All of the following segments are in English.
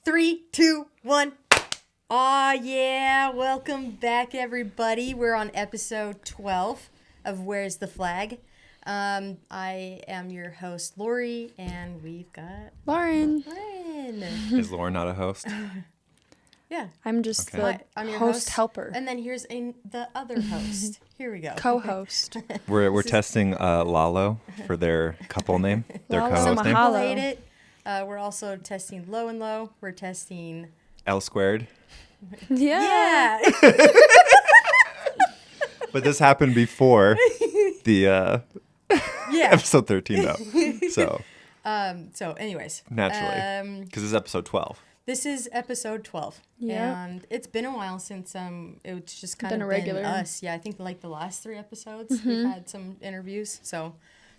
3, 2, 1. Aw, yeah. Welcome back, everybody. We're on episode 12 of Where's the Flag? I am your host, Lori, and we've got Lauren. Is Lauren not a host? Yeah. I'm just I'm your host helper. And then here's the other host. Here we go. Co-host. We're testing Lalo for their couple name, their Lalo. co-host name. People hate it. We're also testing Low and Low. We're testing L squared. Yeah. But this happened before the episode 13 though. So anyways. Naturally. Because this is episode 12. This is episode 12. Yeah. And it's been a while since it's just kind Been of a regular. been us. Yeah, I think like the last 3 episodes we've had some interviews. So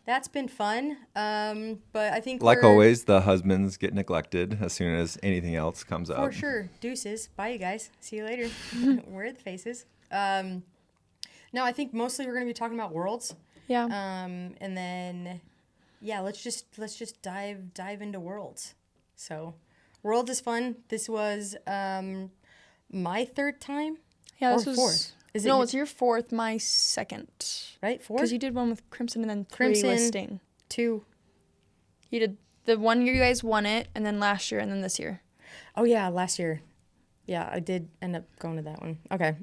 that's been fun. But I think Like always, the husbands get neglected as soon as anything else comes up. For sure. Deuces. Bye, you guys. See you later. Where are the faces? No, I think mostly we're going to be talking about worlds. Yeah. And then, yeah, let's just dive into worlds. So, worlds is fun. This was my 3rd time. Yeah, or this was 4th. Is it no, it's your 4th, my 2nd. Right? 4th? Because you did one with Crimson and then 3 Crimson, listing. 2. You did the one year you guys won it, and then last year, and then this year. Oh yeah, last year. Yeah, I did end up going to that one. Okay.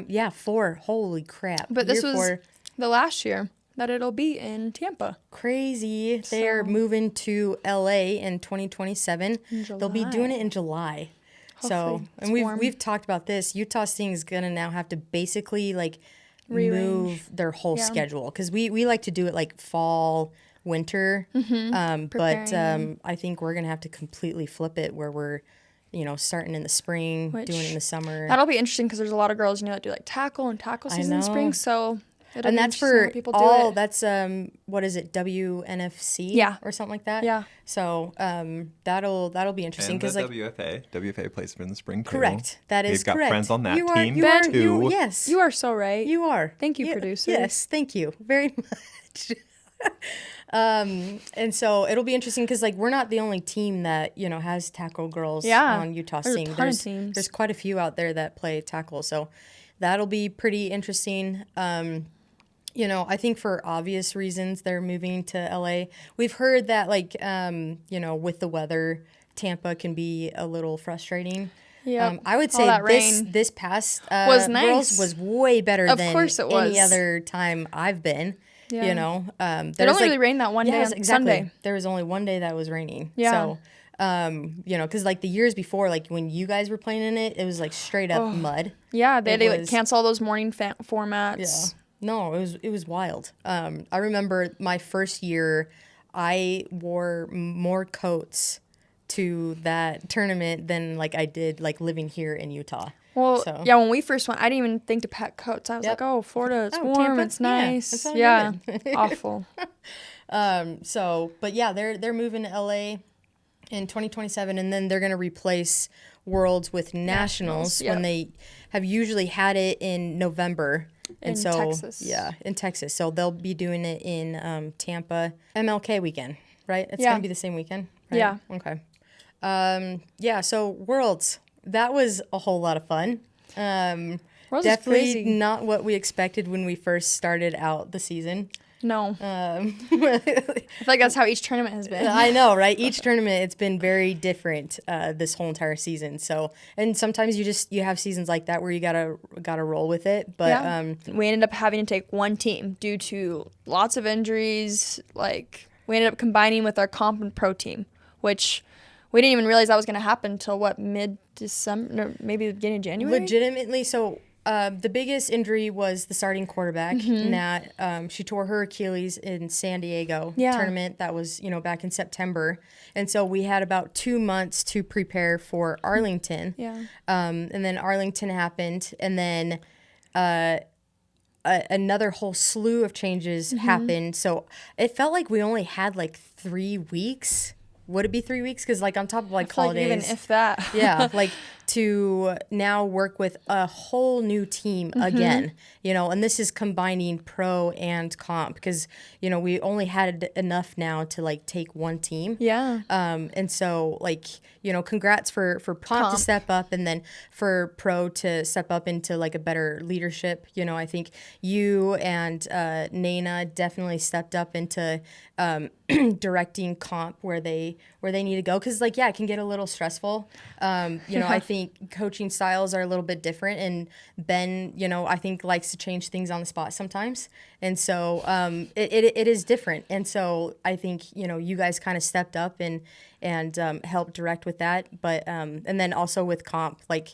Yeah, 4. Holy crap. But this Year was 4. the last year that it'll be in Tampa. Crazy. They're moving to LA in 2027. They'll be doing it in July. Hopefully And we've talked about this. Utah's thing is gonna now have to basically like move their whole schedule because we like to do it like fall, winter. But I think we're gonna have to completely flip it where we're starting in the spring, doing it in the summer. That'll be interesting because there's a lot of girls that do like tackle season in the spring. So it'll and be that's interesting for how people all. do it. That's what is it? WNFC, or something like that. Yeah. So that'll be interesting because like WFA plays in the spring too. Correct. That is correct. We've got friends on that team too. Yes, You are so right. you are. Thank you, producer. Yes, thank you very much. And so it'll be interesting because like we're not the only team that has tackle girls on Utah's there's team. A ton of teams. There's quite a few out there that play tackle, so that'll be pretty interesting. I think for obvious reasons they're moving to LA. We've heard that like with the weather, Tampa can be a little frustrating. Yeah, I would say this past was nice. Girls was way better Of than course it was. any other time I've been. Yeah. It only really rained that one day on Sunday. There was only one day that was raining. Yeah. So, because like the years before, like when you guys were playing in it, it was like straight up mud. Yeah, they had to like cancel all those morning formats. Yeah. No, it was wild. I remember my first year, I wore more coats to that tournament than like I did like living here in Utah. Well, yeah, when we first went, I didn't even think to pack coats. I was like, oh, Florida, it's warm, Tampa? It's nice. Yeah, awful. But yeah, they're moving to LA in 2027, and then they're going to replace Worlds with Nationals when they have usually had it in November. And in Texas. Yeah, in Texas. So they'll be doing it in Tampa MLK weekend, right? It's going to be the same weekend, right? Yeah. Okay. So Worlds. That was a whole lot of fun. Worlds definitely is crazy. Not what we expected when we first started out the season. No. I feel like that's how each tournament has been. I know, right? Each tournament, it's been very different this whole entire season. So, and sometimes you have seasons like that where you gotta roll with it. But we ended up having to take one team due to lots of injuries. Like we ended up combining with our comp and pro team, which we didn't even realize that was going to happen until mid-December, or maybe the beginning of January. Legitimately, so the biggest injury was the starting quarterback, Nat. She tore her Achilles in San Diego tournament. That was, back in September. And so we had about 2 months to prepare for Arlington. Yeah. And then Arlington happened. And then another whole slew of changes happened. So it felt like we only had like 3 weeks. Would it be 3 weeks? Because like on top of like holidays, even if that, yeah, like to now work with a whole new team again, and this is combining pro and comp because, we only had enough now to like take one team. Yeah. And so like, congrats for comp to step up and then for pro to step up into like a better leadership. I think you and Nana definitely stepped up into directing comp where they need to go because like it can get a little stressful. I think coaching styles are a little bit different, and Ben I think likes to change things on the spot sometimes, and so it is different. And so I think you guys kind of stepped up and helped direct with that, but and then also with comp like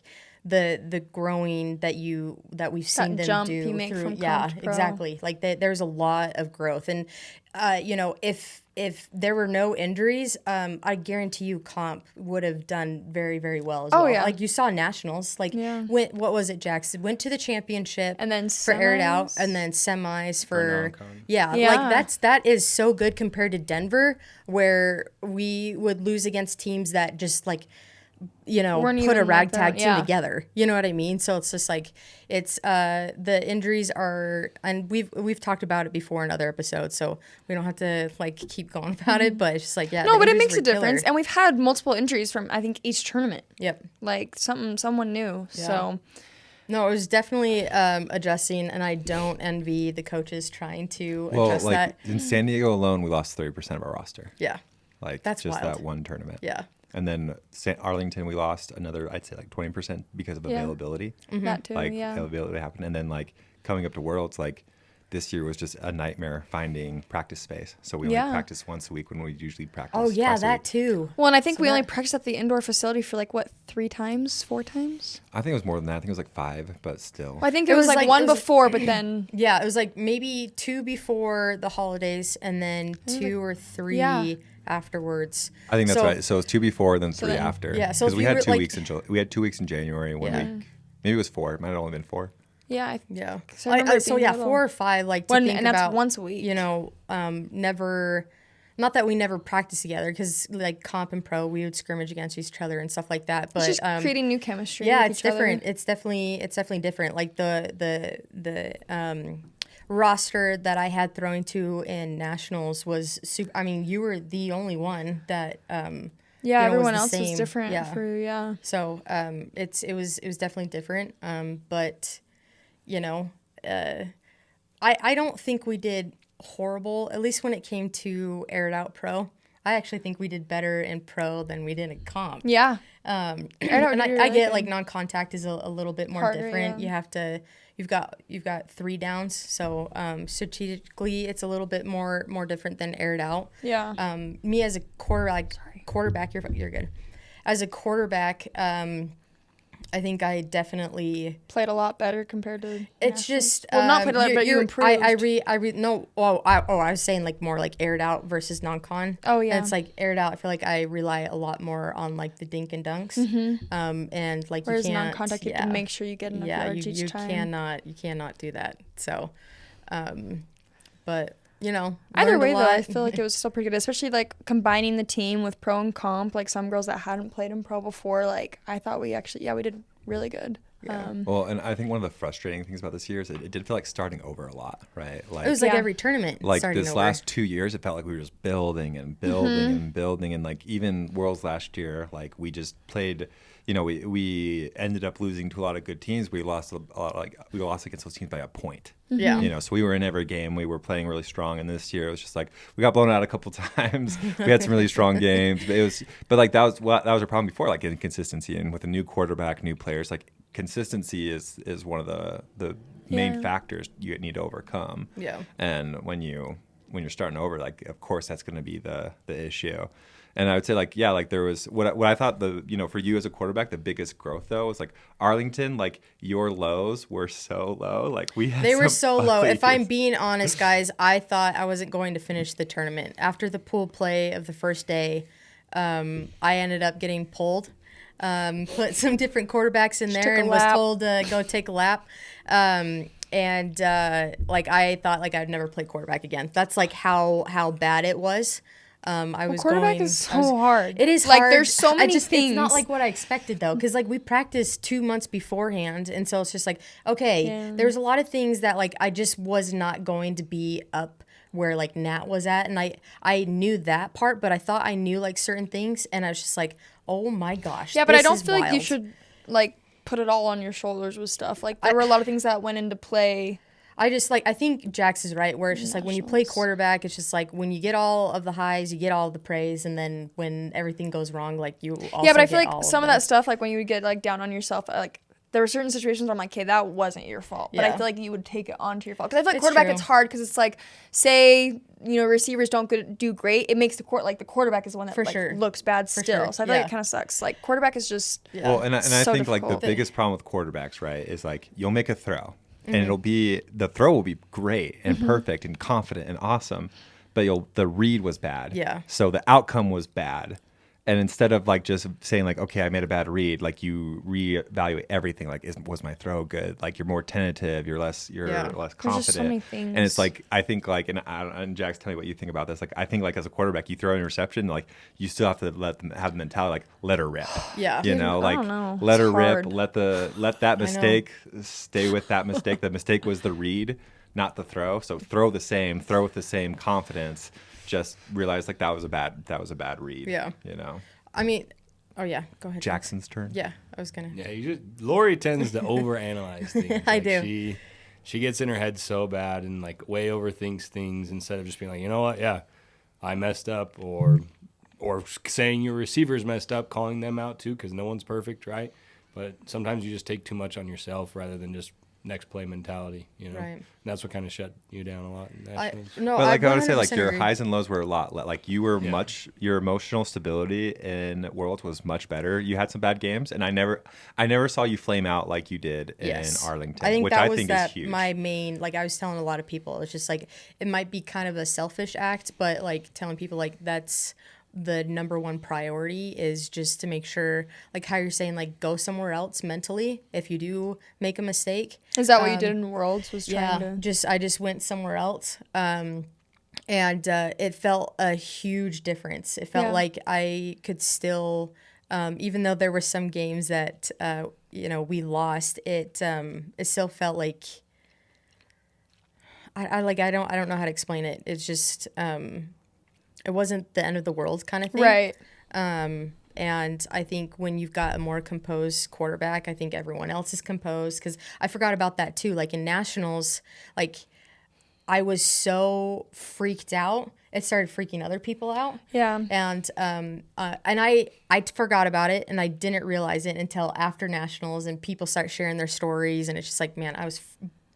the growing that we've seen them jump do you make through from comp to pro. exactly like there's a lot of growth. And if there were no injuries, I guarantee you comp would have done very, very well as well. Yeah. Like you saw nationals, like what was it, Jax? Went to the championship and then for aired out, and then semis for non-con. Like that is so good compared to Denver, where we would lose against teams that just like put a ragtag team together. You know what I mean? So it's just like it's the injuries are, and we've talked about it before in other episodes, so we don't have to like keep going about it. But it's just like no, but it makes a difference. And we've had multiple injuries from I think each tournament. Yep. Like someone new. Yeah. So. No, it was definitely adjusting, and I don't envy the coaches trying to adjust that. In San Diego alone, we lost 30% of our roster. Yeah. Like that's just wild. That one tournament. Yeah. And then Arlington, we lost another, I'd say like 20% because of availability. Mm-hmm. That too, availability happened. And then like coming up to Worlds, like this year was just a nightmare finding practice space. So we only practiced once a week when we usually practice. Oh yeah, that too. Well, and I think we only practiced at the indoor facility for like 3 times, 4 times? I think it was more than that. I think it was like 5, but still. Well, I think it was like one before, but then. Yeah, it was like maybe 2 before the holidays and then 2 or 3 afterwards. I think that's right. So it was 2 before, then 3 after. Yeah, so because we had 2 weeks in we had 2 weeks in January, 1 week. Maybe it was 4. It might have only been 4. Yeah. So 4 or 5, like to think and about. That's once a week. Never. Not that we never practiced together, because like comp and pro, we would scrimmage against each other and stuff like that. But it's just creating new chemistry. Yeah, with it's each different. Other. It's definitely different. Like the roster that I had throwing to in nationals was super. I mean, you were the only one that. Everyone else was different. Yeah. So it was definitely different. But I don't think we did horrible, at least when it came to aired out pro. I actually think we did better in pro than we did in comp. Yeah. And I get like non-contact is a little bit more harder, different. Yeah. You've got 3 downs, so strategically it's a little bit more different than aired out. Yeah. Me as a quarterback, you're good. As a quarterback, I think I definitely played a lot better compared to. It's just not played a lot, but you improved. I was saying like more like aired out versus non-con. Oh yeah. And it's like aired out. I feel like I rely a lot more on like the dink and dunks. Mm-hmm. And like whereas you can't. non-contact, you have to make sure you get enough yards each time. You cannot do that. So, but. Either way though, I feel like it was still pretty good, especially like combining the team with pro and comp. Like some girls that hadn't played in pro before, like I thought we did really good. Yeah. Well, and I think one of the frustrating things about this year is it did feel like starting over a lot, right? Like it was like every tournament. Like starting this over. last 2 years, it felt like we were just building and building and building, and like even Worlds last year, like we just played. We ended up losing to a lot of good teams. We lost a lot, we lost against those teams by a point. Yeah. So we were in every game. We were playing really strong. And this year it was just like we got blown out a couple times. We had some really strong games. But that was our problem before, like inconsistency. And with a new quarterback, new players, like consistency is one of the main factors you need to overcome. Yeah. And when you're starting over, like of course that's going to be the issue. And I would say there was what I thought for you as a quarterback, the biggest growth though was like Arlington, like your lows were so low. Like they were so low. If I'm being honest, guys, I thought I wasn't going to finish the tournament. After the pool play of the first day, I ended up getting pulled. Put some different quarterbacks in there and was told to go take a lap. And I thought like I'd never play quarterback again. That's like how bad it was. I was quarterback going. is so hard. It is like hard. there's so many things. It's not like what I expected though, because like we practiced 2 months beforehand, and so it's just like okay, there's a lot of things that like I just was not going to be up where like Nat was at, and I knew that part, but I thought I knew like certain things, and I was just like, oh my gosh. Yeah, but I don't feel like you should like put it all on your shoulders with stuff. Like there were a lot of things that went into play. I just like I think Jax is right where it's just like when you play quarterback, it's just like when you get all of the highs, you get all of the praise, and then when everything goes wrong, like you also but I feel get like some of that stuff, like when you would get like down on yourself, like there were certain situations where I'm like, okay, that wasn't your fault, but I feel like you would take it onto your fault because I feel like quarterback it's hard because it's like say receivers don't do great, it makes the quarterback is the one that looks bad still. So I feel like it kind of sucks. Like quarterback is just well, and I think difficult. like the biggest problem with quarterbacks, right, is like you'll make a throw. And the throw will be great and perfect and confident and awesome, but the read was bad. Yeah. So the outcome was bad. And instead of like just saying like, okay, I made a bad read, like you reevaluate everything. Like, was my throw good? Like you're more tentative, you're less confident. There's just so many things. And it's like I think like and Jax, tell me what you think about this. Like I think like as a quarterback, you throw an interception, like you still have to have the mentality like let her rip. Yeah. You know, like let her rip, let that mistake stay with that mistake. The mistake was the read, not the throw. So throw with the same confidence. Just realized like that was a bad read. Yeah. You know. I mean, oh yeah, go ahead. Jackson's turn. Yeah, I was gonna. Yeah, Lori tends to overanalyze things. I do. She gets in her head so bad and like way overthinks things instead of just being like, you know what, yeah, I messed up, or saying your receiver's messed up, calling them out too, because no one's perfect, right? But sometimes you just take too much on yourself rather than just next play mentality, you know. Right. And that's what kind of shut you down a lot. But like I want to say, like your highs and lows were a lot. Like you were your emotional stability in Worlds was much better. You had some bad games, and I never saw you flame out like you did in Arlington. I think which that I was think is huge. my main. Like I was telling a lot of people, it's just like it might be kind of a selfish act, but like telling people like that's the number one priority is just to make sure, like how you're saying, like go somewhere else mentally if you do make a mistake. Is that what you did in Worlds? Was trying to I just went somewhere else, and it felt a huge difference. It felt like I could still, even though there were some games that we lost, it still felt like I don't know how to explain it. It's just it wasn't the end of the world kind of thing. Right. And I think when you've got a more composed quarterback, I think everyone else is composed. Because I forgot about that too. Like in nationals, like I was so freaked out, it started freaking other people out. Yeah. And I forgot about it, and I didn't realize it until after nationals, and people start sharing their stories, and it's just like, man, I was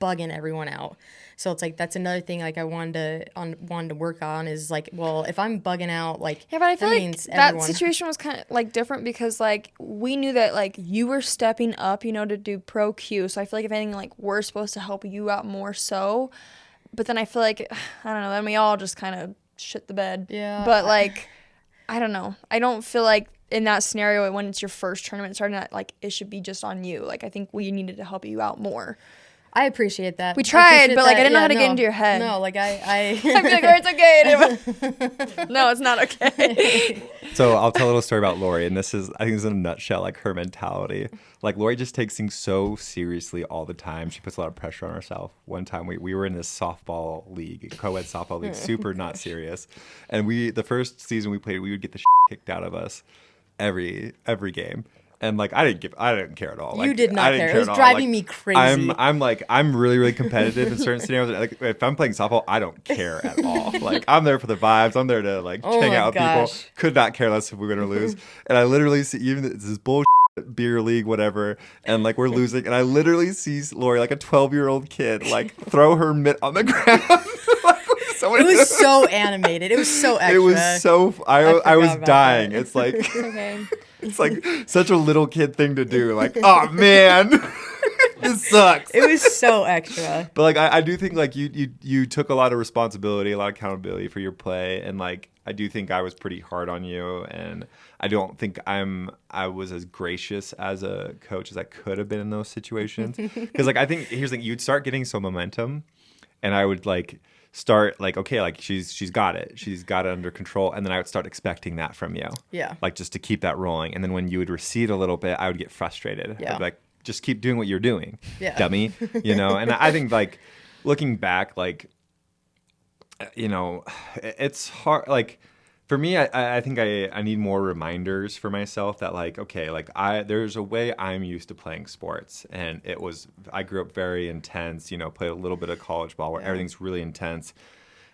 bugging everyone out. So it's like that's another thing like I wanted to work on is like, well, if I'm bugging out, like but I feel like that situation was kind of like different because like we knew that like you were stepping up, to do pro Q. So I feel like if anything, like we're supposed to help you out more so. But then I feel like I don't know. Then we all just kind of shit the bed. Yeah. But like I don't know. I don't feel like in that scenario when it's your first tournament starting, that like it should be just on you. Like I think we needed to help you out more. I appreciate that. We tried, but like I didn't know how to get into your head. No, like I feel like it's okay. No, it's not okay. So I'll tell a little story about Lori, and I think this is in a nutshell, like her mentality. Like Lori just takes things so seriously all the time. She puts a lot of pressure on herself. One time we were in this softball league, co-ed softball league, super not serious. And the first season we played, we would get the kicked out of us every game. And like I didn't care at all. Like, you did not care. It was driving me crazy. I'm really, really competitive in certain scenarios. Like if I'm playing softball, I don't care at all. Like I'm there for the vibes. I'm there to like hang out with people. Could not care less if we're gonna lose. And I literally see even this bullshit beer league, whatever, and like we're losing, and I literally see Lori, like a 12-year-old kid, like throw her mitt on the ground. It was so animated. It was so extra. It was so. I was dying. That. It's like. Okay. It's like such a little kid thing to do. Like, oh man, this sucks. It was so extra. But like, I do think like you took a lot of responsibility, a lot of accountability for your play, and like I do think I was pretty hard on you, and I don't think I was as gracious as a coach as I could have been in those situations. Because like I think here's the thing, you'd start getting some momentum, and I would like start like, okay, like she's got it. She's got it under control. And then I would start expecting that from you. Yeah. Like just to keep that rolling. And then when you would recede a little bit, I would get frustrated. Yeah. I'd be like, just keep doing what you're doing, yeah. dummy. You know, and I think like looking back, like, you know, it's hard. Like for me, I think I need more reminders for myself that like, okay, like there's a way I'm used to playing sports, and I grew up very intense, you know, played a little bit of college ball where everything's really intense,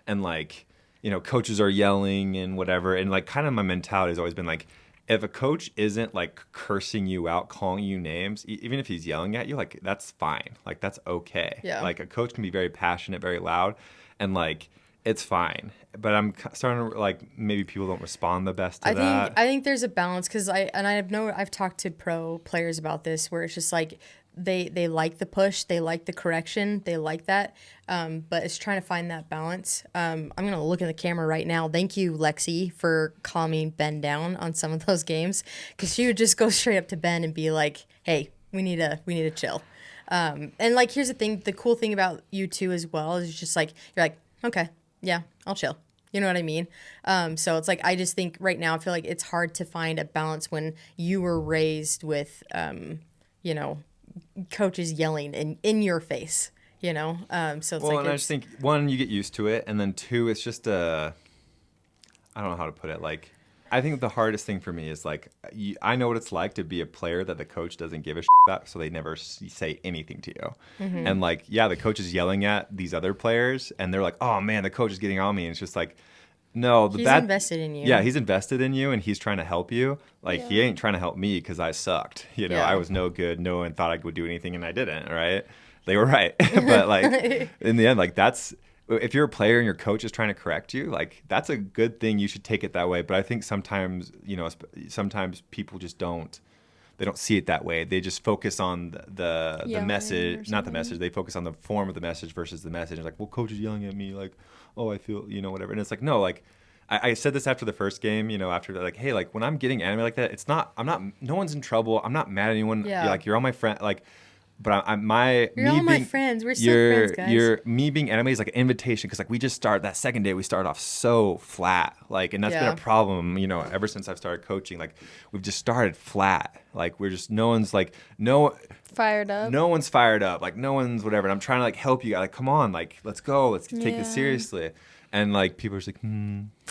and like, you know, coaches are yelling and whatever. And like kind of my mentality has always been like, if a coach isn't like cursing you out, calling you names, even if he's yelling at you, like that's fine. Like that's okay. Yeah. Like a coach can be very passionate, very loud, and like it's fine. But I'm starting to like maybe people don't respond the best to that. I think there's a balance because I've talked to pro players about this where it's just like they like the push, they like the correction, they like that, but it's trying to find that balance. I'm gonna look in the camera right now. Thank you, Lexi, for calming Ben down on some of those games because she would just go straight up to Ben and be like, "Hey, we need to chill." And like here's the thing, the cool thing about you two as well is just like you're like, okay, yeah, I'll chill. You know what I mean? So it's like I just think right now I feel like it's hard to find a balance when you were raised with, you know, coaches yelling in your face, you know? So it's and I just think, one, you get used to it, and then two, it's just I don't know how to put it. Like, I think the hardest thing for me is like, I know what it's like to be a player that the coach doesn't give a shit about, so they never say anything to you. Mm-hmm. And like, yeah, the coach is yelling at these other players, and they're like, oh man, the coach is getting on me. And it's just like, no, he's invested in you. Yeah, he's invested in you, and he's trying to help you. Like, he ain't trying to help me because I sucked. You know, I was no good. No one thought I would do anything, and I didn't, right? They were right. But like, in the end, like if you're a player and your coach is trying to correct you, like that's a good thing. You should take it that way. But I think sometimes, you know, sometimes people just they don't see it that way. They just focus on the message, not the message. They focus on the form of the message versus the message. It's like, well, coach is yelling at me, like, oh, I feel, you know, whatever. And it's like, no, like I said this after the first game, you know, after like, hey, like when I'm getting animated like that, no one's in trouble. I'm not mad at anyone. Yeah. Like you're all my friend, like. But you're all my friends. We're still friends, guys. Me being animated is like an invitation because like we just started that second day. We started off so flat, like, and that's been a problem, you know, ever since I've started coaching. Like, we've just started flat. Like, we're just no one's fired up. No one's fired up. Like, no one's whatever. And I'm trying to like help you guys. Like, come on, like, let's go. Let's take this seriously. And like people are just like,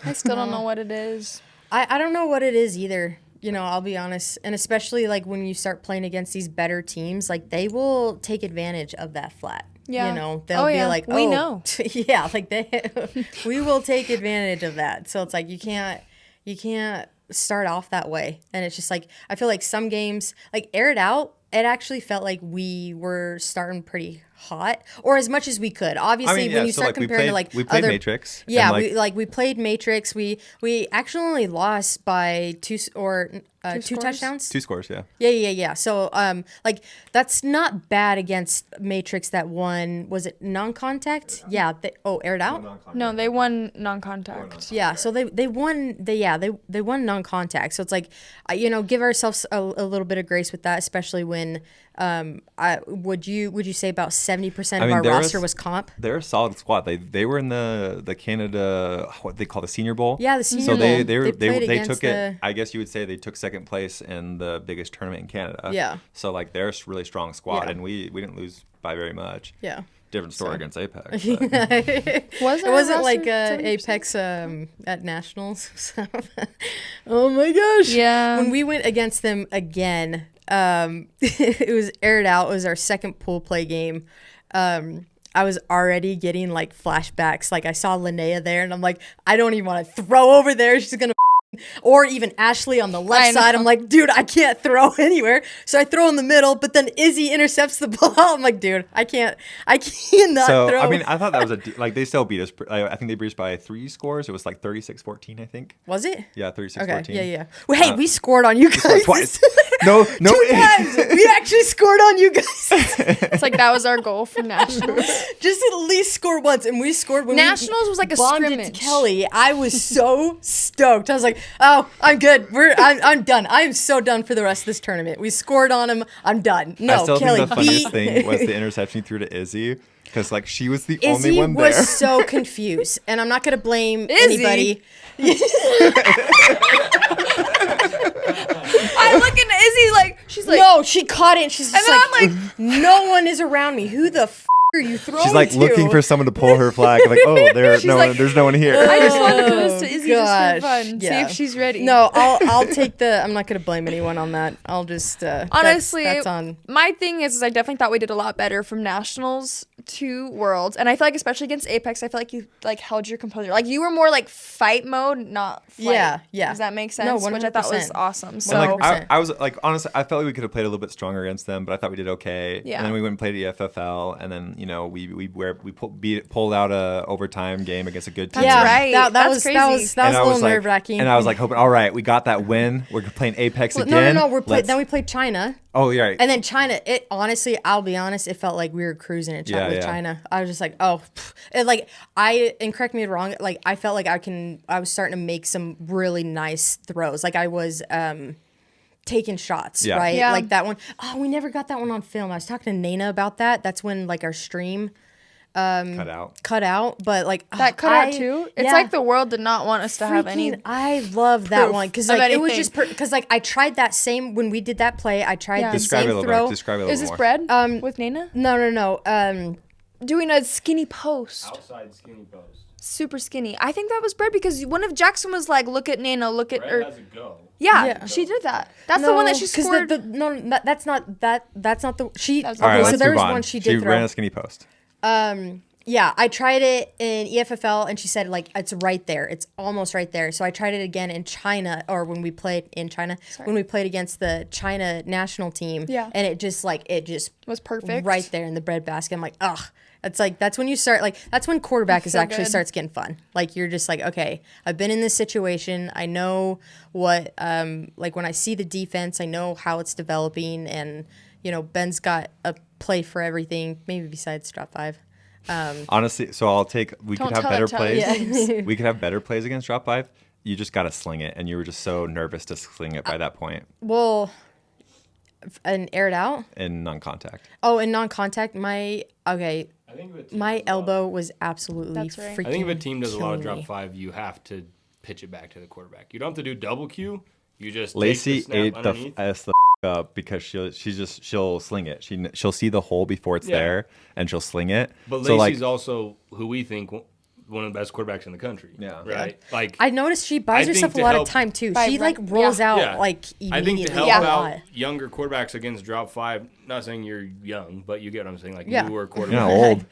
I still don't know what it is. I don't know what it is either. You know, I'll be honest. And especially, like, when you start playing against these better teams, like, they will take advantage of that flat. Yeah. You know, they'll be like, we know. Yeah, like, we will take advantage of that. So it's like, you can't start off that way. And it's just like, I feel like some games, like, air it out, it actually felt like we were starting pretty hot, or as much as we could. Obviously, when you start comparing to like we played Matrix. Yeah, we played Matrix. We actually only lost by two touchdowns. 2 scores, yeah. Yeah. So like that's not bad against Matrix that won. Was it non-contact? Yeah. Aired out. No, they won non-contact. Yeah. So they won. They won non-contact. So it's like, you know, give ourselves a little bit of grace with that, especially when would you say about 70% of our roster was comp? They're a solid squad. They were in the Canada, what they call the Senior Bowl. Yeah, the Senior Bowl. So they took it. I guess you would say they took second place in the biggest tournament in Canada. Yeah. So like they're a really strong squad, and we didn't lose by very much. Yeah. Different story against Apex. It wasn't like Apex at Nationals. So. Oh my gosh. Yeah. When we went against them again, it was aired out. It was our second pool play game. I was already getting like flashbacks. Like I saw Linnea there and I'm like, I don't even want to throw over there. She's going to or even Ashley on the left side. I'm like, dude, I can't throw anywhere. So I throw in the middle, but then Izzy intercepts the ball. I'm like, dude, I cannot throw. I mean, I thought that was like they still beat us. I think they beat us by 3 scores. It was like 36-14, I think. Was it? Yeah, 36-14. Okay, yeah. Well, hey, we scored on you guys. Twice. No. 2 times. We actually scored on you guys. It's like that was our goal for Nationals. Just at least score once, and we scored when Nationals was like a bombed scrimmage. It to Kelly. I was so stoked. I was like, oh, I'm good. I'm done. I am so done for the rest of this tournament. We scored on him. I'm done. No, I still Kelly, think the funniest thing was the interception he threw to Izzy. Because, like, she was the only Izzy one there. was so confused, and I'm not gonna blame anybody. I look at Izzy like she's like No, she caught it. And she's just And then like, I'm no one is around me. Who the are you throwing She's like to? looking for someone to pull her flag. Like, oh, there's no one here. I just want to post to Izzy just for gosh, fun. See yeah. if she's ready. No, I'll take the. I'm not gonna blame anyone on that. I'll just Honestly, that's on. my thing is I definitely thought we did a lot better from nationals to worlds, and I feel like especially against Apex, I feel like you like held your composure. Like you were more like fight mode, not flight. Yeah. Does that make sense? No, Which I thought was 100%. awesome. So And, like, 100%. I was like, honestly, I felt like we could have played a little bit stronger against them, but I thought we did okay. Yeah. And then we went and played EFFL, and then we pulled out a overtime game against a good team. That's right. That That's was crazy. that was And a I little was like, nerve wracking. and I was like, hoping, all right, we got that win. We're playing Apex no, again. then we played China. Oh, yeah. Right. And then China, it honestly, I'll be honest, it felt like we were cruising with Yeah. China. I was just like, oh, and correct me if I'm wrong, like I felt like I was starting to make some really nice throws. Like I was taking shots, Yeah. right? Yeah. Like that one. Oh, we never got that one on film. I was talking to Nana about that. That's when like our stream cut out, but like that cut out too. It's like the world did not want us to have any. I love that proof one because of like it was anything. just because like I tried that same when we did that play. I tried Yeah. the Describe it a same little throw. more. Describe it a little Is this more. bread with Nana? No. Doing a skinny post. Outside skinny post. Super skinny. I think that was bread because one of Jackson was like, look at Nana, look at Red her. has a go. Yeah, she did that. That's the one that she scored. That's not the she. That was- All right, Okay, let's so there move was on. one she She did ran throw. a skinny post. Yeah, I tried it in EFFL and she said like it's right there. It's almost right there. So I tried it again in China or when we played in China when we played against the China national team. Yeah. And it just Was perfect. right there in the bread basket. I'm like, ugh. It's like that's when you start like that's when quarterback is so actually good. starts getting fun. Like you're just like, okay, I've been in this situation. I know what like when I see the defense, I know how it's developing and Ben's got a play for everything, maybe besides drop 5. Honestly, so we Don't could have tell better it, tell plays. it. We could have better plays against drop 5. You just got to sling it, and you were just so nervous to sling it by that point Well, and air it out. in non-contact. Oh, in non-contact, my I think if a team my does a lot of- elbow was absolutely That's right. freaking I think if a team does a lot of killing drop me. 5, you have to pitch it back to the quarterback. You don't have to do double Q. You just Lacey take the ate snap the underneath. up because she'll sling it. She'll see the hole before it's Yeah. there, and she'll sling it. But so Lacey's like, also who we think one of the best quarterbacks in the country. Yeah. Right. Like I noticed she buys I herself think a to lot help- of time too. By She like run- rolls yeah. out Yeah. like I think to immediately. help a out lot. younger quarterbacks against drop 5, not saying you're young, but you get what I'm saying, like Yeah. newer you're quarterbacks. not old.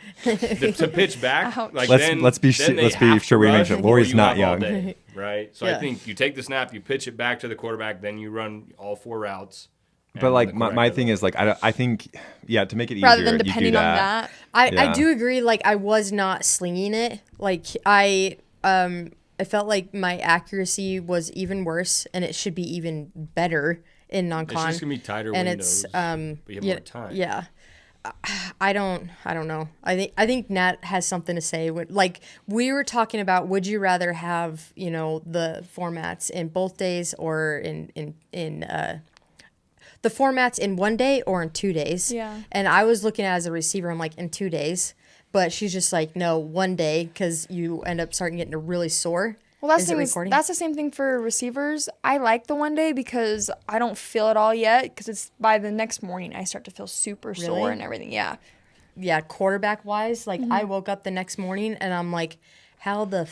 To pitch back, Ouch. like Let's be then they let's be have sure to we rush mention or Lori's you not have all young. day, right? So Yeah. I think you take the snap, you pitch it back to the quarterback, then you run all 4 routes. But and like the my quarterback thing does is like I think to make it Rather easier, than you do depending on that. I Yeah. do agree. Like I was not slinging it. Like I felt like my accuracy was even worse, and it should be even better in non-con. It's just gonna be tighter and windows. it's but you have yeah, more time. yeah. I don't know. I think Nat has something to say. Like we were talking about, would you rather have the formats in both days or in the formats in 1 day or in 2 days? Yeah. And I was looking at it as a receiver, I'm like in 2 days, but she's just like no 1 day because you end up starting getting really sore. Well, Is it recording? that's the same thing for receivers. I like the 1 day because I don't feel it all yet because it's by the next morning I start to feel super sore Really? and everything. Yeah. Yeah, quarterback wise, like Mm-hmm. I woke up the next morning and I'm like, how the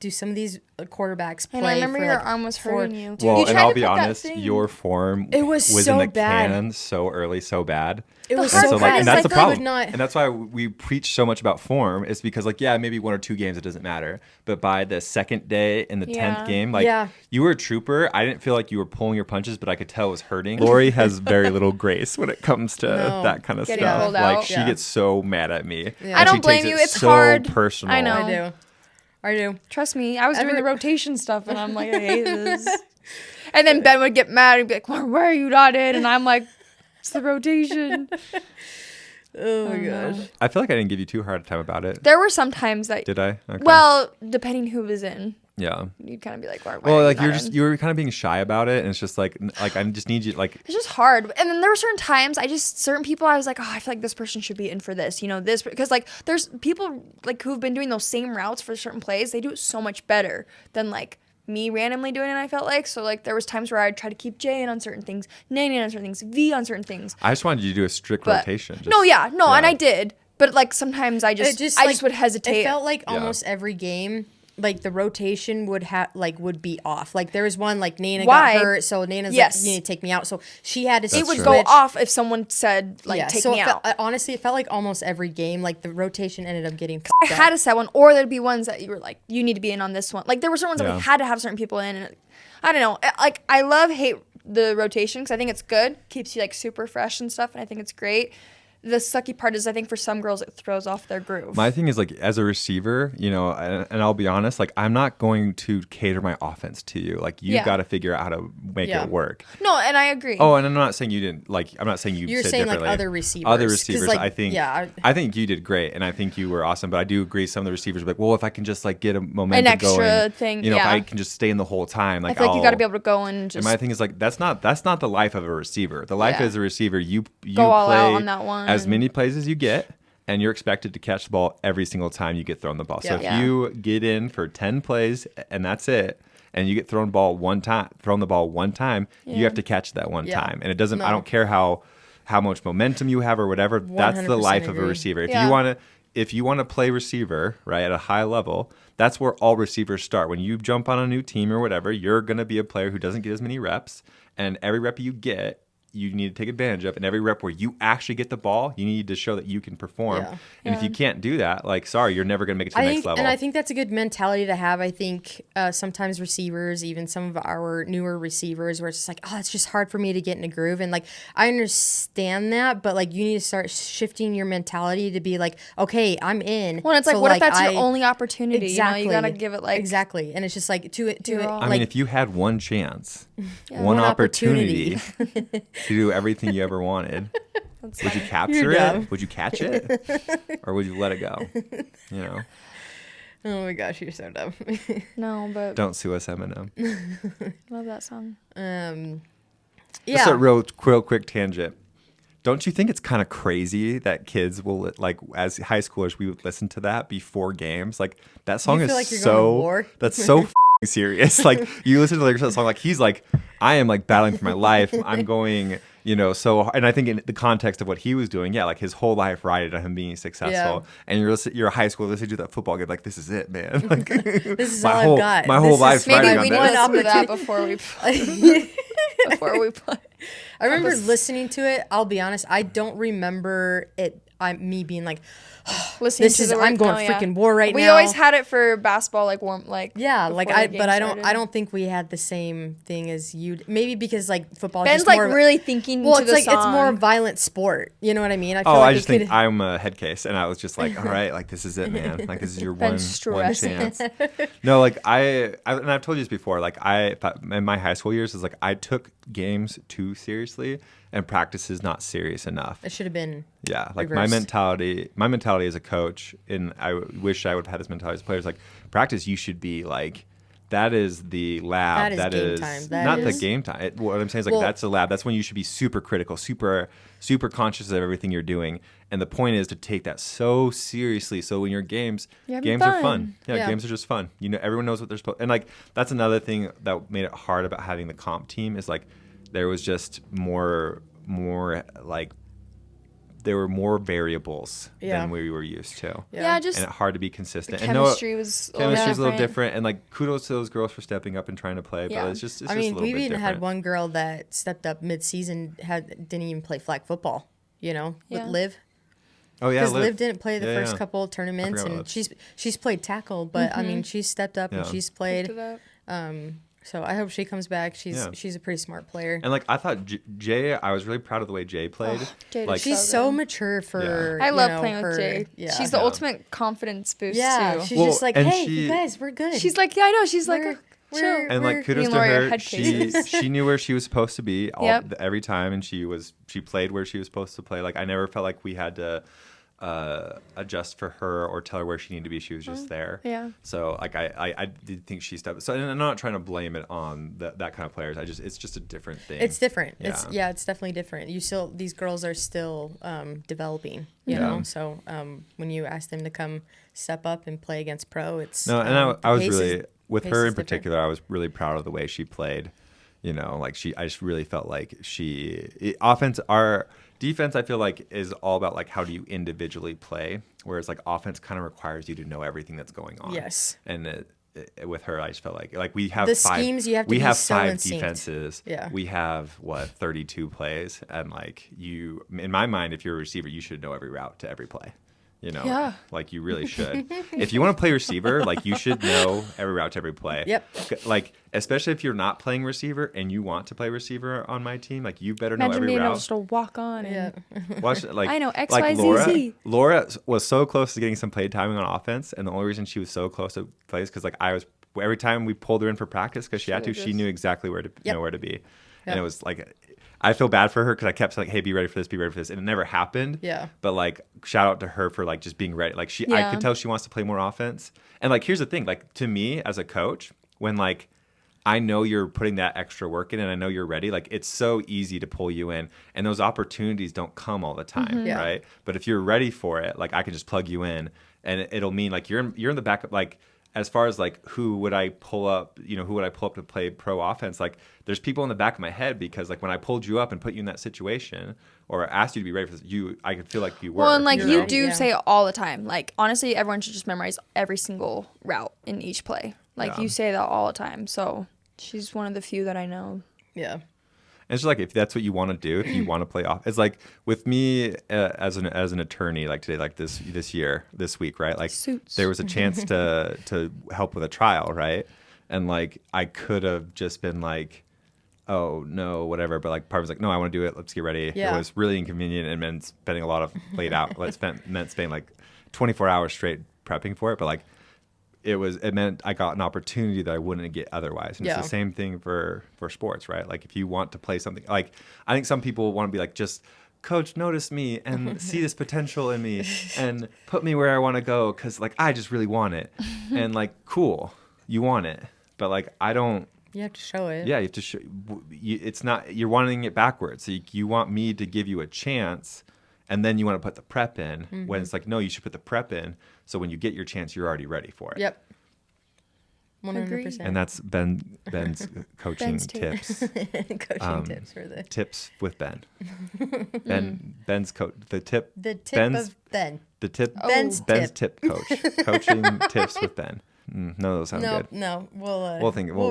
do some of these quarterbacks play? And I remember for, your like, arm was four- hurting you. Well, You and tried I'll to be put that honest, thing- your form It was in so the bad. can so early, so bad. It was hard so part bad. is and that's I the feel like problem. would not. And that's why we preach so much about form. Is because like maybe 1 or 2 games it doesn't matter, but by the second day in the 10th Yeah. game, like Yeah. you were a trooper. I didn't feel like you were pulling your punches, but I could tell it was hurting. Lori has very little grace when it comes to No. that kind of Getting stuff. pulled Like out. she Yeah. gets so mad at me. Yeah. I And she don't blame takes you. it It's so hard. personal. I know. I do. Trust me, I was doing Ever- the rotation stuff, and I'm like, I hate this. And then Ben would get mad and be like, why are you not in? And I'm like, it's the rotation. Oh my gosh. I feel like I didn't give you too hard a time about it. There were some times that, Did I? Okay. well, depending who was in. Yeah. you'd kind of be like, why Well, are like you not in? you were kind of being shy about it, and it's just like I just need you like. It's just hard. And then there were certain times certain people I was like, oh, I feel like this person should be in for this, this, because like there's people like who've been doing those same routes for certain plays. They do it so much better than like me randomly doing it. I felt like, so like there was times where I'd try to keep Jay in on certain things, Nene in on certain things, V on certain things. I just wanted you to do a strict rotation. And I did. But like sometimes I just would hesitate. It felt like almost every game, like the rotation would be off. Like there was one like Nana got hurt, so Nana's like, you need to take me out. So she had to. It would go off if someone said like take me out. Honestly, it felt like almost every game, like the rotation ended up getting. I had to set one, or there'd be ones that you were like, you need to be in on this one. Like there were certain ones that we had to have certain people in, and I don't know. Like I hate the rotation because I think it's good, keeps you like super fresh and stuff, and I think it's great. The sucky part is I think for some girls it throws off their groove. My thing is like as a receiver, and I'll be honest, like I'm not going to cater my offense to you. Like you got to figure out how to make it work. No, and I agree. Oh, and I'm not saying you didn't like. I'm not saying You're said saying differently. like other receivers. Other receivers, like, I think. Yeah, I think you did great, and I think you were awesome. But I do agree. Some of the receivers were like, well, if I can just like get a momentum an extra going, thing, if I can just stay in the whole time, like I feel like you got to be able to go and just. And my thing is like that's not the life of a receiver. The life as a receiver, you go all play out on that one. as many plays as you get, and you're expected to catch the ball every single time you get thrown the ball. So if you get in for 10 plays and that's it, and you get thrown the ball one time, you have to catch that one time. And it doesn't. I don't care how much momentum you have or whatever. That's the life of a receiver. If you want to play receiver right at a high level, that's where all receivers start. When you jump on a new team or whatever, you're going to be a player who doesn't get as many reps, and every rep you get, you need to take advantage of. And every rep where you actually get the ball, you need to show that you can perform. Yeah. And if you can't do that, like, sorry, you're never going to make it to the next level. And I think that's a good mentality to have. I think sometimes receivers, even some of our newer receivers, where it's just like, oh, it's just hard for me to get in a groove. And like, I understand that, but like, you need to start shifting your mentality to be like, okay, I'm in. Well, it's like, what if that's your only opportunity? Exactly. You got to give it like. Exactly. And it's just like, I mean, if you had one chance, one opportunity. To do everything you ever wanted, would you capture it? Would you catch it? Or would you let it go? Oh my gosh, you're so dumb. No, but don't sue us, Eminem. Love that song. Just a real quick tangent. Don't you think it's kind of crazy that kids will, like, as high schoolers, we would listen to that before games? Like, that song is like that's so serious. Like, you listen to the lyrics of that song, like, he's like, I am like battling for my life. I'm going, so, and I think in the context of what he was doing, like his whole life rided on him being successful. And you're a high school listening to that football game, like, this is it, man. Like, this is all I've got. My whole life's riding on this. Maybe we listen to that before we play. I remember listening to it. I'll be honest, I don't remember me being like, I'm going freaking war right now. We always had it for basketball, like warm, like I don't think we had the same thing as you. Maybe because like football. Ben's just like more really thinking. Well, to it's the like song. It's more a violent sport. You know what I mean? I just think I'm a head case, and I was just like, all right, like this is it, man. Like this is your one chance. No, like and I've told you this before. Like in my high school years, is like I took games too seriously. And practice is not serious enough. It should have been. Yeah, like reversed. my mentality as a coach, and I wish I would have had this mentality as players. Like practice, you should be like, that is the lab. That is game time. Not the game time. What I'm saying is like that's the lab. That's when you should be super critical, super conscious of everything you're doing. And the point is to take that so seriously. So when your games are fun. Yeah, games are just fun. Everyone knows what they're supposed. And like that's another thing that made it hard about having the comp team is like. There was just more like there were more variables than we were used to. And it's hard to be consistent. Chemistry was a little different, and like kudos to those girls for stepping up and trying to play. But it's just a little bit different. We've even had one girl that stepped up mid-season didn't even play flag football. With Liv. Oh yeah, because Liv didn't play the first couple of tournaments, and she's played tackle, but I mean she's stepped up and she's played. So I hope she comes back. She's a pretty smart player. And like I thought, Jay, I was really proud of the way Jay played. Like she's so mature for. I love playing with Jay. Yeah. She's the ultimate confidence boost too. She's just like, hey, you guys, we're good. She's like, yeah, I know. She's like, chill. And like kudos to her. She knew where she was supposed to be every time, and she played where she was supposed to play. Like I never felt like we had to. adjust for her or tell her where she needed to be. She was just there. Yeah. So like I did think she stepped. So and I'm not trying to blame it on that kind of players. It's just a different thing. It's different. Yeah. It's definitely different. These girls are still developing. You know. So when you ask them to come step up and play against pro, it's no. And I was really with pace her is in particular. I was really proud of the way she played. You know, like I just really felt like our defense, I feel like, is all about like how do you individually play, whereas like offense kind of requires you to know everything that's going on. Yes. And with her, I just felt like we have the five schemes you have to we be have so five in sync. defenses. Yeah. We have 32 plays, and like in my mind, if you're a receiver, you should know every route to every play. You know, Yeah. like you really should. If you want to play receiver, like you should know every route to every play. Yep. Like especially if you're not playing receiver and you want to play receiver on my team, like you better know Imagine every being able route. just to walk on and Watch like I know X, like Y, Z, Laura. Z. Laura was so close to getting some play timing on offense, and the only reason she was so close to plays because like every time we pulled her in for practice because she had to, she knew exactly where to know where to be, and it was like. I feel bad for her because I kept saying, like, hey, be ready for this, and it never happened. Yeah. But like, shout out to her for like just being ready. Like I could tell she wants to play more offense. And like, here's the thing, like to me as a coach, when like I know you're putting that extra work in and I know you're ready, like it's so easy to pull you in, and those opportunities don't come all the time, right? But if you're ready for it, like I can just plug you in, and it'll mean like you're in the backup, like. As far as like who would I pull up to play pro offense, like there's people in the back of my head because like when I pulled you up and put you in that situation or asked you to be ready for this, I could feel like you were. Well, and like you know? do say it all the time. Like honestly, everyone should just memorize every single route in each play. Like you say that all the time. So she's one of the few that I know. Yeah. And it's just like if that's what you want to do, if you want to play off, it's like with me as an attorney, like today, like this week, right? Like Suits. there was a chance to help with a trial, right? And like I could have just been like, oh no, whatever. But like part was like, no, I want to do it. Let's get ready. Yeah. It was really inconvenient and meant spending a lot of meant spending like 24 hours straight prepping for it. But like it meant I got an opportunity that I wouldn't get otherwise. And it's the same thing for sports, right? Like if you want to play something, like I think some people want to be like, just coach, notice me and see this potential in me and put me where I want to go. Cause like, I just really want it. And like, cool, you want it. But like, I don't. You have to show it. Yeah, you have to show. It's not, you're wanting it backwards. So you want me to give you a chance and then you want to put the prep in when it's like, no, you should put the prep in. So when you get your chance, you're already ready for it. Yep. 100%. And that's Ben's coaching Ben's tips. Coaching tips for the Tips with Ben. Ben's coach. The tip of Ben. The tip. Ben's tip coach. Coaching tips with Ben. None of those sound good. No, We'll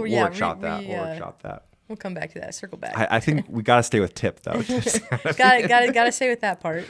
workshop that. We'll workshop that. We'll come back to that. Circle back. I think we gotta stay with tip though. Gotta stay with that part.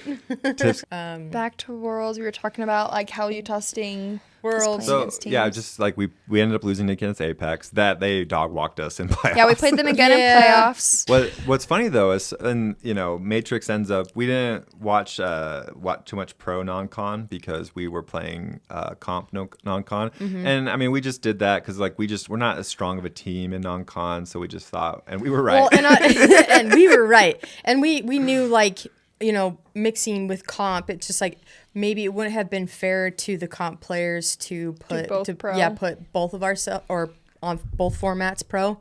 Tips. Back to Worlds, we were talking about like how Utah sting Worlds. So yeah, just like we ended up losing against Apex. That they dog walked us in playoffs. Yeah, we played them again in playoffs. What's funny though is, and Matrix ends up. We didn't watch too much pro non-con because we were playing comp non-con, and I mean we just did that because like we're not as strong of a team in non-con, so we just thought, and we were right. Well, and we were right, and we knew like mixing with comp, it's just like maybe it wouldn't have been fair to the comp players to put put both of ourselves or on both formats pro.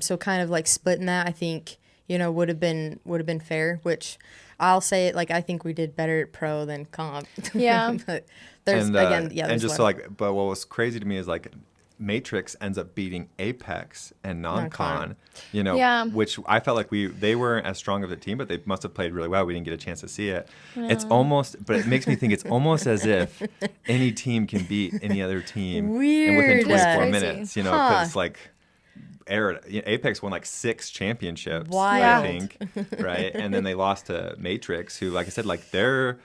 So kind of like splitting that, I think would have been fair. Which I'll say it, like I think we did better at pro than comp. Yeah, but there's and just so like, but what was crazy to me is like Matrix ends up beating Apex and non-con, which I felt like they weren't as strong of a team, but they must have played really well. We didn't get a chance to see it. Yeah. It's almost, but it makes me think it's almost as if any team can beat any other team and within 24 minutes, because like Apex won like 6 championships, I think, right? And then they lost to Matrix, who, like I said, like they're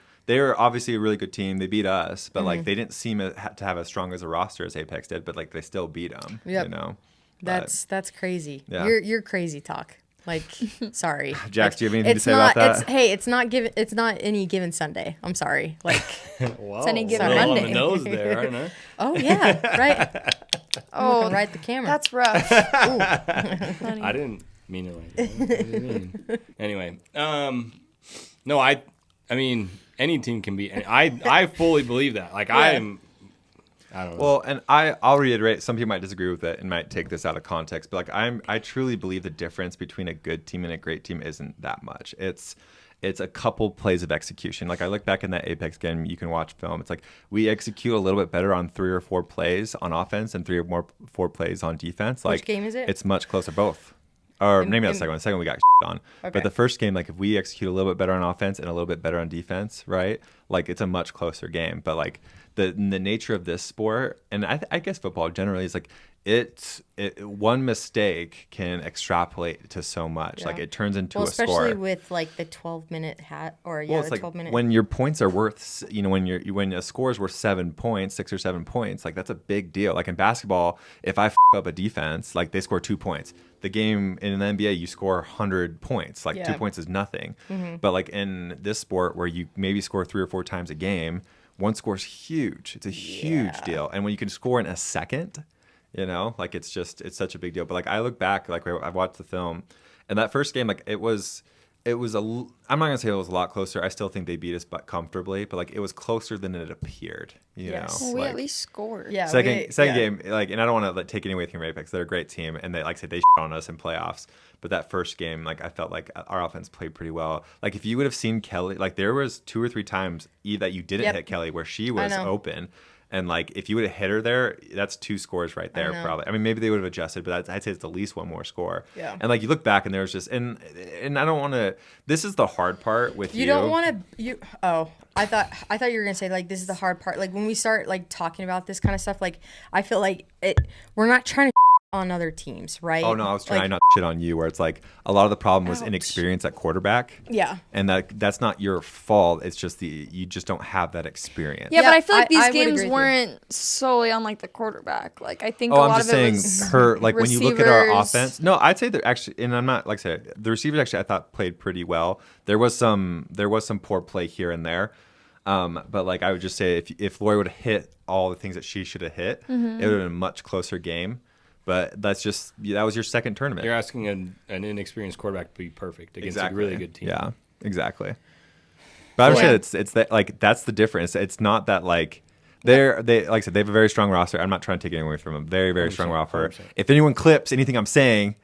obviously a really good team. They beat us, but like they didn't seem to have as strong as a roster as Apex did. But like they still beat them. Yep. That's crazy. Yeah. You're crazy talk. Like, sorry. Jax, do you have anything to say about that? It's not any given Sunday. I'm sorry. Like, wow, any given Monday. Monday. On the nose there, aren't I? Oh yeah, right. I'm looking right at the camera. That's rough. I didn't mean it like that. What do you mean? Anyway, no, I mean, any team can beat. And I fully believe that. Like I don't know. Well, and I'll reiterate. Some people might disagree with it and might take this out of context, but like I truly believe the difference between a good team and a great team isn't that much. It's a couple plays of execution. Like I look back in that Apex game, you can watch film. It's like we execute a little bit better on 3 or 4 plays on offense and 3 or 4 plays on defense. Like, which game is it? It's much closer, both. Or maybe not the second one. The second one we got on. Okay. But the first game, like if we execute a little bit better on offense and a little bit better on defense, right? Like it's a much closer game. But like the nature of this sport, and I guess football generally, is like one mistake can extrapolate to so much. Yeah. Like it turns into a score. Especially with like the 12-minute the 12-minute. When your points are worth, when a score is worth 7 points, 6 or 7 points, like that's a big deal. Like in basketball, if I up a defense, like they score 2 points. The game in the NBA, you score 100 points. Like 2 points is nothing. Mm-hmm. But like in this sport where you maybe score 3 or 4 times a game, one score is huge. It's a huge deal. And when you can score in a second, like it's such a big deal. But like I look back, like I watched the film, and that first game, like it was I'm not gonna say it was a lot closer. I still think they beat us comfortably, but like it was closer than it appeared. You know, well, we at least scored. Yeah. Second game, like, and I don't want to take any away from Apex. They're a great team, and they, like I said, they on us in playoffs. But that first game, like I felt like our offense played pretty well. Like if you would have seen Kelly, like there was 2 or 3 times that you didn't hit Kelly where she was open. And like if you would have hit her there, that's 2 scores right there probably. I mean, maybe they would have adjusted, but I'd say it's at least one more score. Yeah. And like you look back and there was just and I don't want to. This is the hard part with you. You don't want to. I thought you were gonna say like this is the hard part. Like when we start like talking about this kind of stuff, like I feel like we're not trying to on other teams, right? Oh no, I was trying not to shit on you. Where it's like a lot of the problem was inexperience at quarterback. Yeah, and that's not your fault. It's just you just don't have that experience. Yeah, but I feel like these games weren't solely on like the quarterback. Like I think a lot of it was her. Like when you look at our offense, no, I'd say that actually, and I'm not like I said, the receivers actually I thought played pretty well. There was some poor play here and there. But like I would just say if Lori would have hit all the things that she should have hit, it would have been a much closer game. But that was your second tournament. You're asking an inexperienced quarterback to be perfect against a really good team. Yeah, exactly. But I would say it's that like that's the difference. It's not that like they like I said they have a very strong roster. I'm not trying to take anything away from them. Very very strong roster. 100%. If anyone clips anything I'm saying,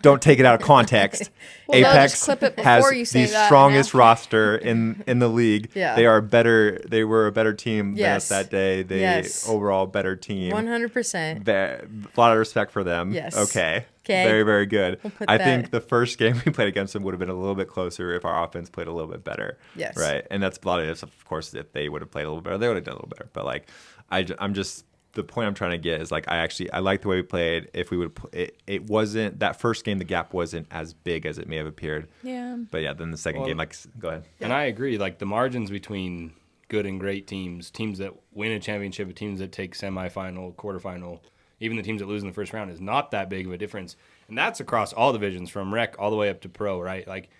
don't take it out of context. Apex has the strongest roster in the league. Yeah. They were a better team than us that day. Overall better team. 100%. A lot of respect for them. Yes. Okay. Very, very good. I think the first game we played against them would have been a little bit closer if our offense played a little bit better. Yes. Right. And that's a lot of ifs. Of course, if they would have played a little better, they would have done a little better. But like, I'm just. The point I'm trying to get is like I like the way we played. If we would, it wasn't that first game. The gap wasn't as big as it may have appeared. Yeah. But yeah, then the second game, like, go ahead. And I agree. Like the margins between good and great teams that win a championship, teams that take semifinal, quarterfinal, even the teams that lose in the first round is not that big of a difference. And that's across all divisions from rec all the way up to pro, right? Like,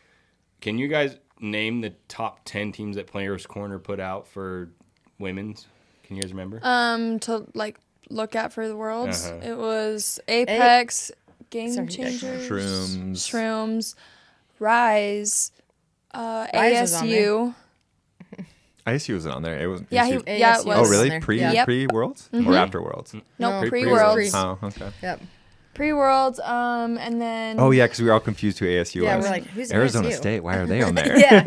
can you guys name the top 10 teams that Players Corner put out for women's? Can you guys remember? To like look at for the Worlds, it was Apex, Game Changers, Shrooms, Rise, ASU. ISU wasn't on there. It was. Yeah, it was. Oh, really? Pre Worlds or after Worlds? No, pre Worlds. Oh, okay. Yep. Pre-Worlds, and then... Oh, yeah, because we were all confused who ASU was. Yeah, we're like, who's Arizona ASU? State, why are they on there? Yeah.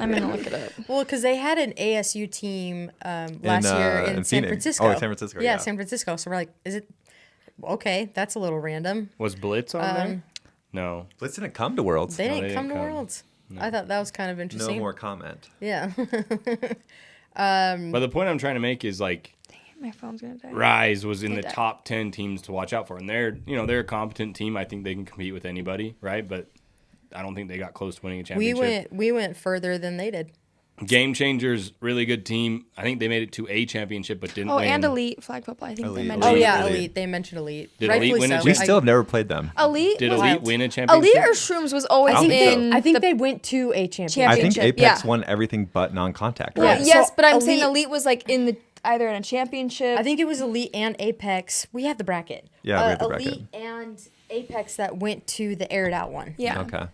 I'm going to look it up. Well, because they had an ASU team last year in San Francisco. Oh, San Francisco, yeah. San Francisco. So we're like, is it... Okay, that's a little random. Was Blitz on there? No. Blitz didn't come to Worlds. They didn't come to Worlds. No. I thought that was kind of interesting. No more comment. Yeah. But the point I'm trying to make is like, my phone's gonna die. Rise was in the top 10 teams to watch out for, and they're a competent team. I think they can compete with anybody, right? But I don't think they got close to winning a championship. We went further than they did. Game Changers, really good team. I think they made it to a championship, but didn't win. Oh, and Elite Flag Football. I think they mentioned. Oh yeah, Elite. They mentioned Elite. Did Elite win a championship? We still have never played them. Elite. Did Elite win a championship? Elite or Shrooms was always in. I think they went to a championship. I think Apex won everything but non-contact. Right? Well, yes, but I'm saying Elite was like in the. Either in a championship. I think it was Elite and Apex. We have the bracket. Yeah, we have the bracket. Elite and Apex that went to the aired out one. Yeah. Okay.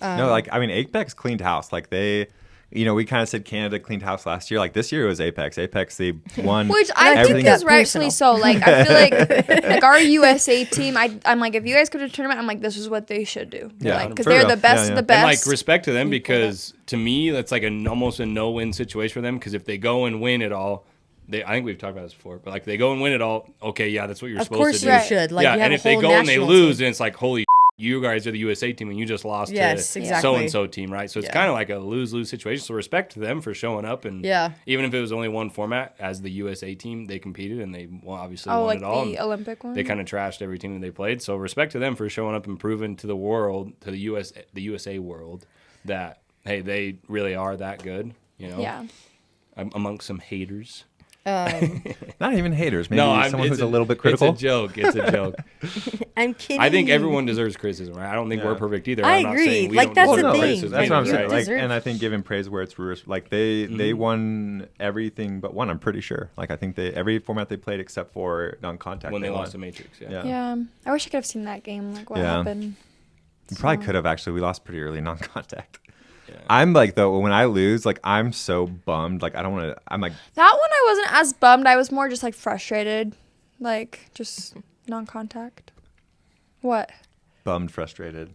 No, like I mean, Apex cleaned house. Like they we kind of said Canada cleaned house last year. Like this year it was Apex. They won. Which I think is rightfully so. Like I feel like our USA team, I'm like, if you guys go to a tournament, I'm like, this is what they should do. Yeah, because they're the best of the best. And like respect to them, because to me that's like almost a no-win situation for them. Because if they go and win it all, I think we've talked about this before, but like they go and win it all, okay, yeah, that's what you're supposed to do. Of course you should. Like, and if they go and they lose, then it's like, holy. You guys are the USA team, and you just lost to so-and-so team, right? So it's kind of like a lose-lose situation. So respect to them for showing up, and even if it was only one format, as the USA team, they competed, and they obviously won it all. The Olympic one? They kind of trashed every team that they played. So respect to them for showing up and proving to the world, to the USA world, that, hey, they really are that good, Yeah. Amongst some haters. Not even haters. Maybe someone who's a little bit critical. It's a joke. I'm kidding. I think everyone deserves criticism, right? I don't think we're perfect either. I I'm agree. Not saying we like don't that's the thing. Criticism. That's what I'm saying. Like, and I think giving praise where it's like they won everything but one. I'm pretty sure. Like I think every format they played except for non-contact when they lost to Matrix. Yeah. I wish I could have seen that game. Like what happened. You probably could have actually. We lost pretty early non-contact. Yeah. I'm like, though, when I lose, like, I'm so bummed. Like, I don't want to, I'm like. That one I wasn't as bummed. I was more just, like, frustrated. Like, just non-contact. What? Bummed, frustrated,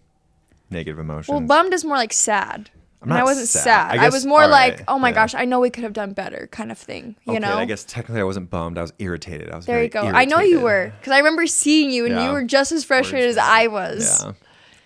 negative emotions. Well, bummed is more like sad. I wasn't sad. I was more like, oh my gosh, I know we could have done better kind of thing, you know? I guess technically I wasn't bummed. I was irritated. There you go. Irritated. I know you were. Because I remember seeing you, and you were just as frustrated as I was. Yeah.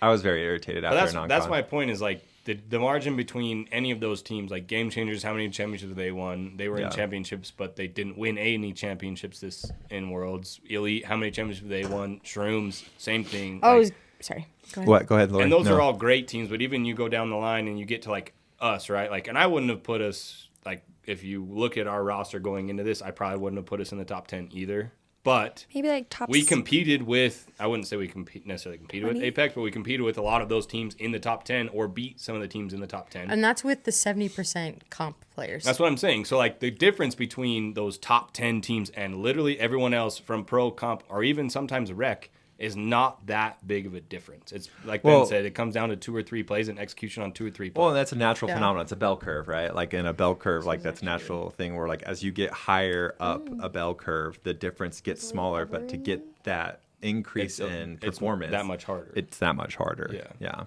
I was very irritated after non-con. That's my point is, like, the margin between any of those teams, like Game Changers, how many championships they won? They were in championships, but they didn't win any championships in Worlds. Elite, how many championships they won? Shrooms, same thing. Oh, sorry. Go ahead. What? Go ahead, Lori. And those are all great teams, but even you go down the line and you get to, like, us, right? Like, and I wouldn't have put us, like, if you look at our roster going into this, I probably wouldn't have put us in the top 10 either. But maybe like top. We competed with. I wouldn't say we necessarily competed with Apex, but we competed with a lot of those teams in the top 10, or beat some of the teams in the top 10. And that's with the 70% comp players. That's what I'm saying. So like the difference between those top 10 teams and literally everyone else from pro, comp, or even sometimes rec is not that big of a difference. It's like Ben said, it comes down to 2 or 3 plays and execution on 2 or 3 plays. Well, that's a natural phenomenon. It's a bell curve, right? Like in a bell curve, like that's a natural thing where like as you get higher up a bell curve, the difference gets smaller. But to get that increase in performance, it's that much harder. It's that much harder. Yeah.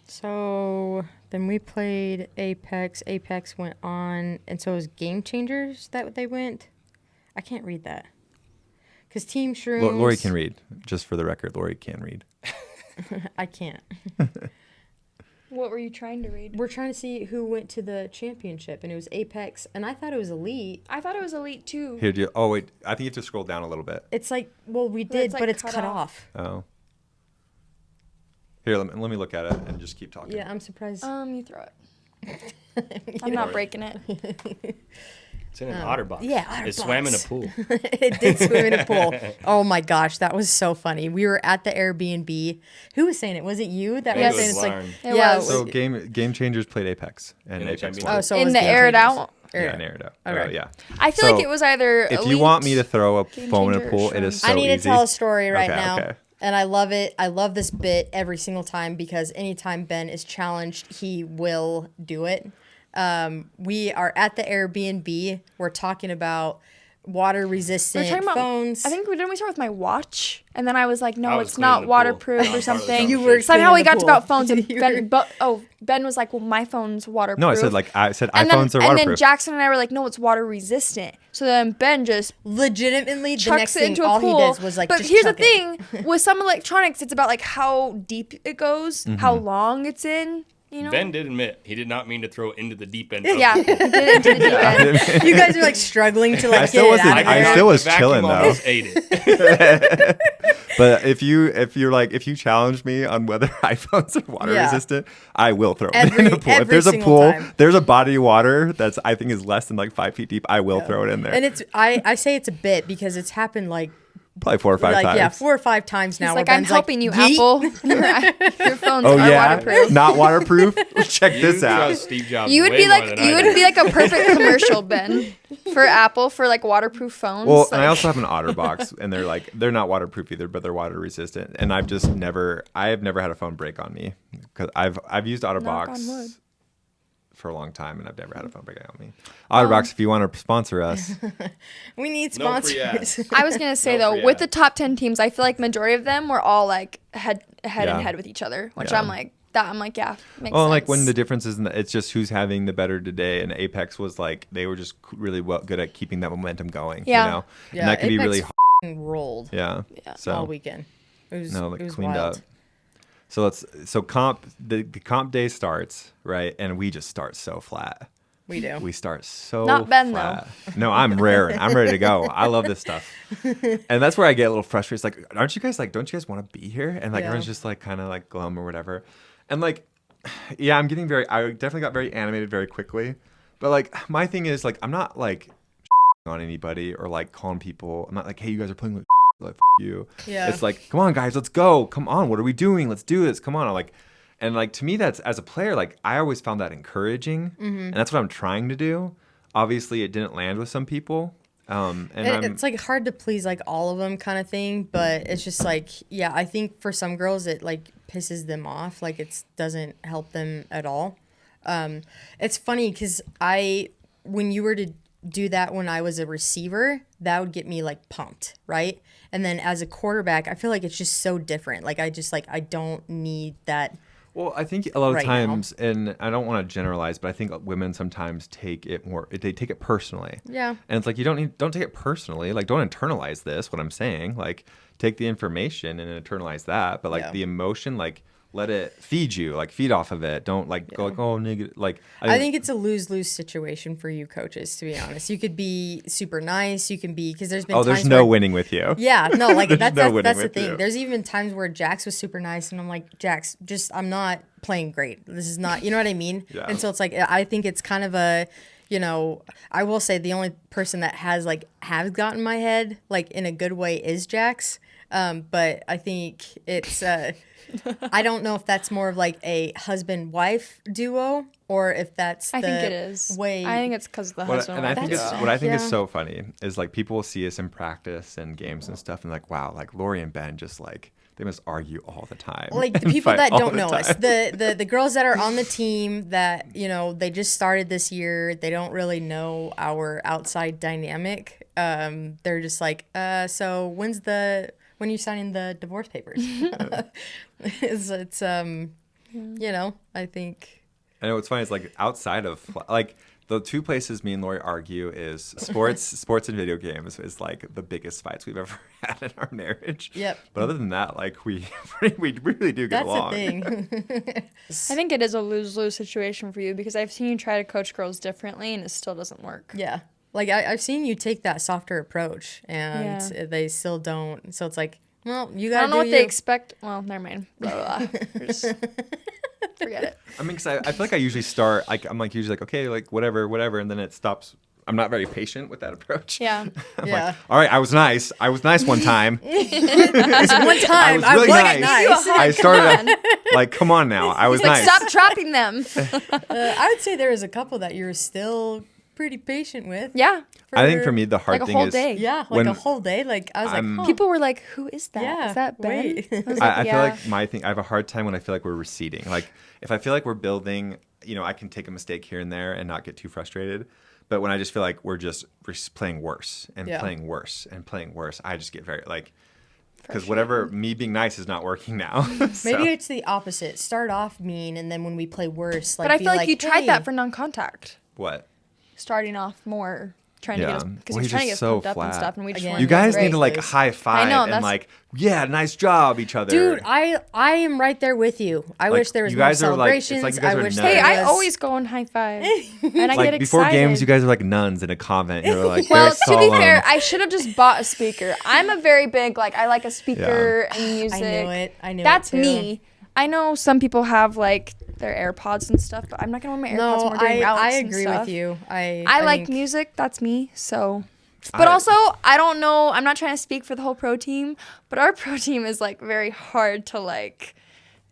So then we played Apex. Apex went on, and so it was Game Changers that they went. I can't read that. Because Team Shrooms... Lori can read. Just for the record, Lori can read. I can't. What were you trying to read? We're trying to see who went to the championship, and it was Apex, and I thought it was Elite. I thought it was Elite, too. Here, wait. I think you have to scroll down a little bit. It's like, well, we did, but it's cut off. Oh. Here, let me look at it and just keep talking. Yeah, I'm surprised. You throw it. I'm not breaking it. It's in an otter box. Yeah, otter box. It swam in a pool. It did swim in a pool. Oh my gosh, that was so funny. We were at the Airbnb. Who was saying it? Was it you that was saying it's Lauren. like? Yeah. So Game Changers played Apex and Apex won. Oh, so in the air it out. Yeah, air it out. Okay. Yeah. I feel like it was either. If Elite, you want me to throw a phone in a pool, it is so easy. I need to tell a story right now. Okay. And I love it. I love this bit every single time because anytime Ben is challenged, he will do it. We are at the Airbnb. We're talking about water resistant phones. I think didn't we start with my watch? And then I was like, no, it's cleaning not the waterproof pool. or something. You were somehow we got pool. to about phones and Ben was like, well, my phone's waterproof. No, I said and iPhones are waterproof. And then Jackson and I were like, no, it's water resistant. So then Ben just legitimately the chucks next it thing into a all pool. he did was like. But just here's the chuck it. thing: with some electronics, it's about like how deep it goes, how long it's in. You know? Ben did admit he did not mean to throw it into the deep end. Yeah, he did it into the deep end. You guys are like struggling to like I still get it wasn't- out of I there. still was The vacuum chilling, though. almost ate it. But if you challenge me on whether iPhones are water resistant, I will throw it in the pool. If there's a single pool, time. there's a body of water that's I think is less than like 5 feet deep, I will throw it in there. And it's I say it's a bit because it's happened like Probably 4 or 5 times. Yeah, 4 or 5 times now. He's where like, I'm Ben's helping you, "Yeet." Apple. Your phones Oh are yeah, waterproof. not waterproof. Check this You out. trust Steve Jobs You would way be more like than I do. a perfect commercial, Ben, for Apple for like waterproof phones. Well, like, and I also have an OtterBox, and they're not waterproof either, but they're water resistant. And I have never had a phone break on me because I've used knock on wood. OtterBox for a long time, and I've never had a phone break on me. Otterbox, if you want to sponsor us. We need No free sponsors. ads. I was gonna say No though, free with the ads. top 10 teams, I feel like majority of them were all like head Yeah. and head with each other, which Yeah. I'm like, yeah, makes Well, sense. like when the difference is, it's just who's having the better today, and Apex was like they were just really good at keeping that momentum going. Yeah. You know, Yeah, and that can be Apex really f***ing rolled Yeah. So all weekend. It was no, like it was cleaned wild. up. So the comp day starts, right, and we just start so flat. We do. We start so Not Ben, flat. No, I'm raring. I'm ready to go. I love this stuff. And that's where I get a little frustrated. It's like, don't you guys want to be here? And like Yeah. everyone's just like kind of like glum or whatever. And like, yeah, I definitely got very animated very quickly. But like my thing is like I'm not like on anybody or like calling people. I'm not like, hey, you guys are playing like f- you. Yeah. It's like, come on guys, let's go. Come on, what are we doing? Let's do this. Come on. And like to me, that's as a player, like I always found that encouraging, and that's what I'm trying to do. Obviously, it didn't land with some people, and It's like hard to please like all of them kind of thing, but it's just like, yeah, I think for some girls it like pisses them off, like it doesn't help them at all. It's funny because when you were to do that when I was a receiver, that would get me like pumped, right? And then as a quarterback, I feel like it's just so different. Like I don't need that. Well, I think a lot of right times, and I don't want to generalize, but I think women sometimes take it personally. Yeah. And it's like, don't take it personally. Like, don't internalize this, what I'm saying. Like, take the information and internalize that. But like Yeah. the emotion, like, let it feed you, like feed off of it. Don't like go like, oh, negative. Like, I think it's a lose-lose situation for you coaches, to be honest. You could be super nice. You can be, because there's been there's times no where, winning with you. Yeah, no, like There's that's no winning that's the with thing. you. There's even times where Jax was super nice, and I'm like, Jax, I'm not playing great. This is not, you know what I mean? Yeah. And so it's like, I think it's kind of a, I will say the only person that has gotten my head, like in a good way, is Jax. But I think it's, I don't know if that's more of like a husband-wife duo or if that's I think it is. way. I think it's because of the What husband. I think wife is duo. what I think is Yeah. so funny is like people will see us in practice and games and stuff and like, wow, like Lori and Ben just like they must argue all the time. Like the and people fight that all don't the know us, time. the girls that are on the team that they just started this year, they don't really know our outside dynamic. They're just like, so when you signing the divorce papers? it's I think. I know what's funny is like outside of like the two places me and Lori argue is sports and video games is like the biggest fights we've ever had in our marriage. Yep. But other than that, like we really do get That's along. the thing. I think it is a lose-lose situation for you because I've seen you try to coach girls differently and it still doesn't work. Yeah. Like I've seen you take that softer approach, and they still don't. So it's like, well, you gotta. I don't know do what you. they expect. Well, never mind. Blah, blah, blah. Just forget it. I mean, because I feel like I usually start like I'm like usually like okay like whatever, and then it stops. I'm not very patient with that approach. Yeah. I'm Yeah. like, all right, I was nice one time. It's one time. I was really wasn't nice. I started like, come on now, I was Like, nice. stop trapping them. I would say there was a couple that you're still pretty patient with. Yeah. I think for me the hard Like a thing whole is day. Yeah, like When a whole day. Like I was I'm- like, huh. People were like, who is that? Yeah, Is that Ben? wait. I was I feel yeah. like my thing. I have a hard time when I feel like we're receding. Like if I feel like we're building, I can take a mistake here and there and not get too frustrated. But when I just feel like we're just playing worse and Yeah. playing worse and playing worse, I just get very like because whatever me being nice is not working now. Maybe it's the opposite. Start off mean, and then when we play worse, like But I be feel like you tried hey. that for non-contact. What? Starting off more, trying to get us, because Well, he's trying to he's get us so pumped up and flat. stuff, and we just Again, weren't You guys doing need to great. like high five know, and that's- like nice job each other. Dude, I am right there with you. I wish there was you more guys are like- it's celebrations. like you guys I are wish nuts. Hey, there I was- always go and high five, and I like get before excited. games, you guys are like nuns in a convent. You're like Well, very to be solemn. fair, I should have just bought a speaker. I'm a very big I like a speaker and music. I knew it. I knew That's it too. me. I know some people have like their AirPods and stuff, but I'm not gonna wear my AirPods No, when we're doing routes I and agree stuff. with you. I I like think- music. That's me. So, but also I don't know. I'm not trying to speak for the whole pro team, but our pro team is like very hard to like.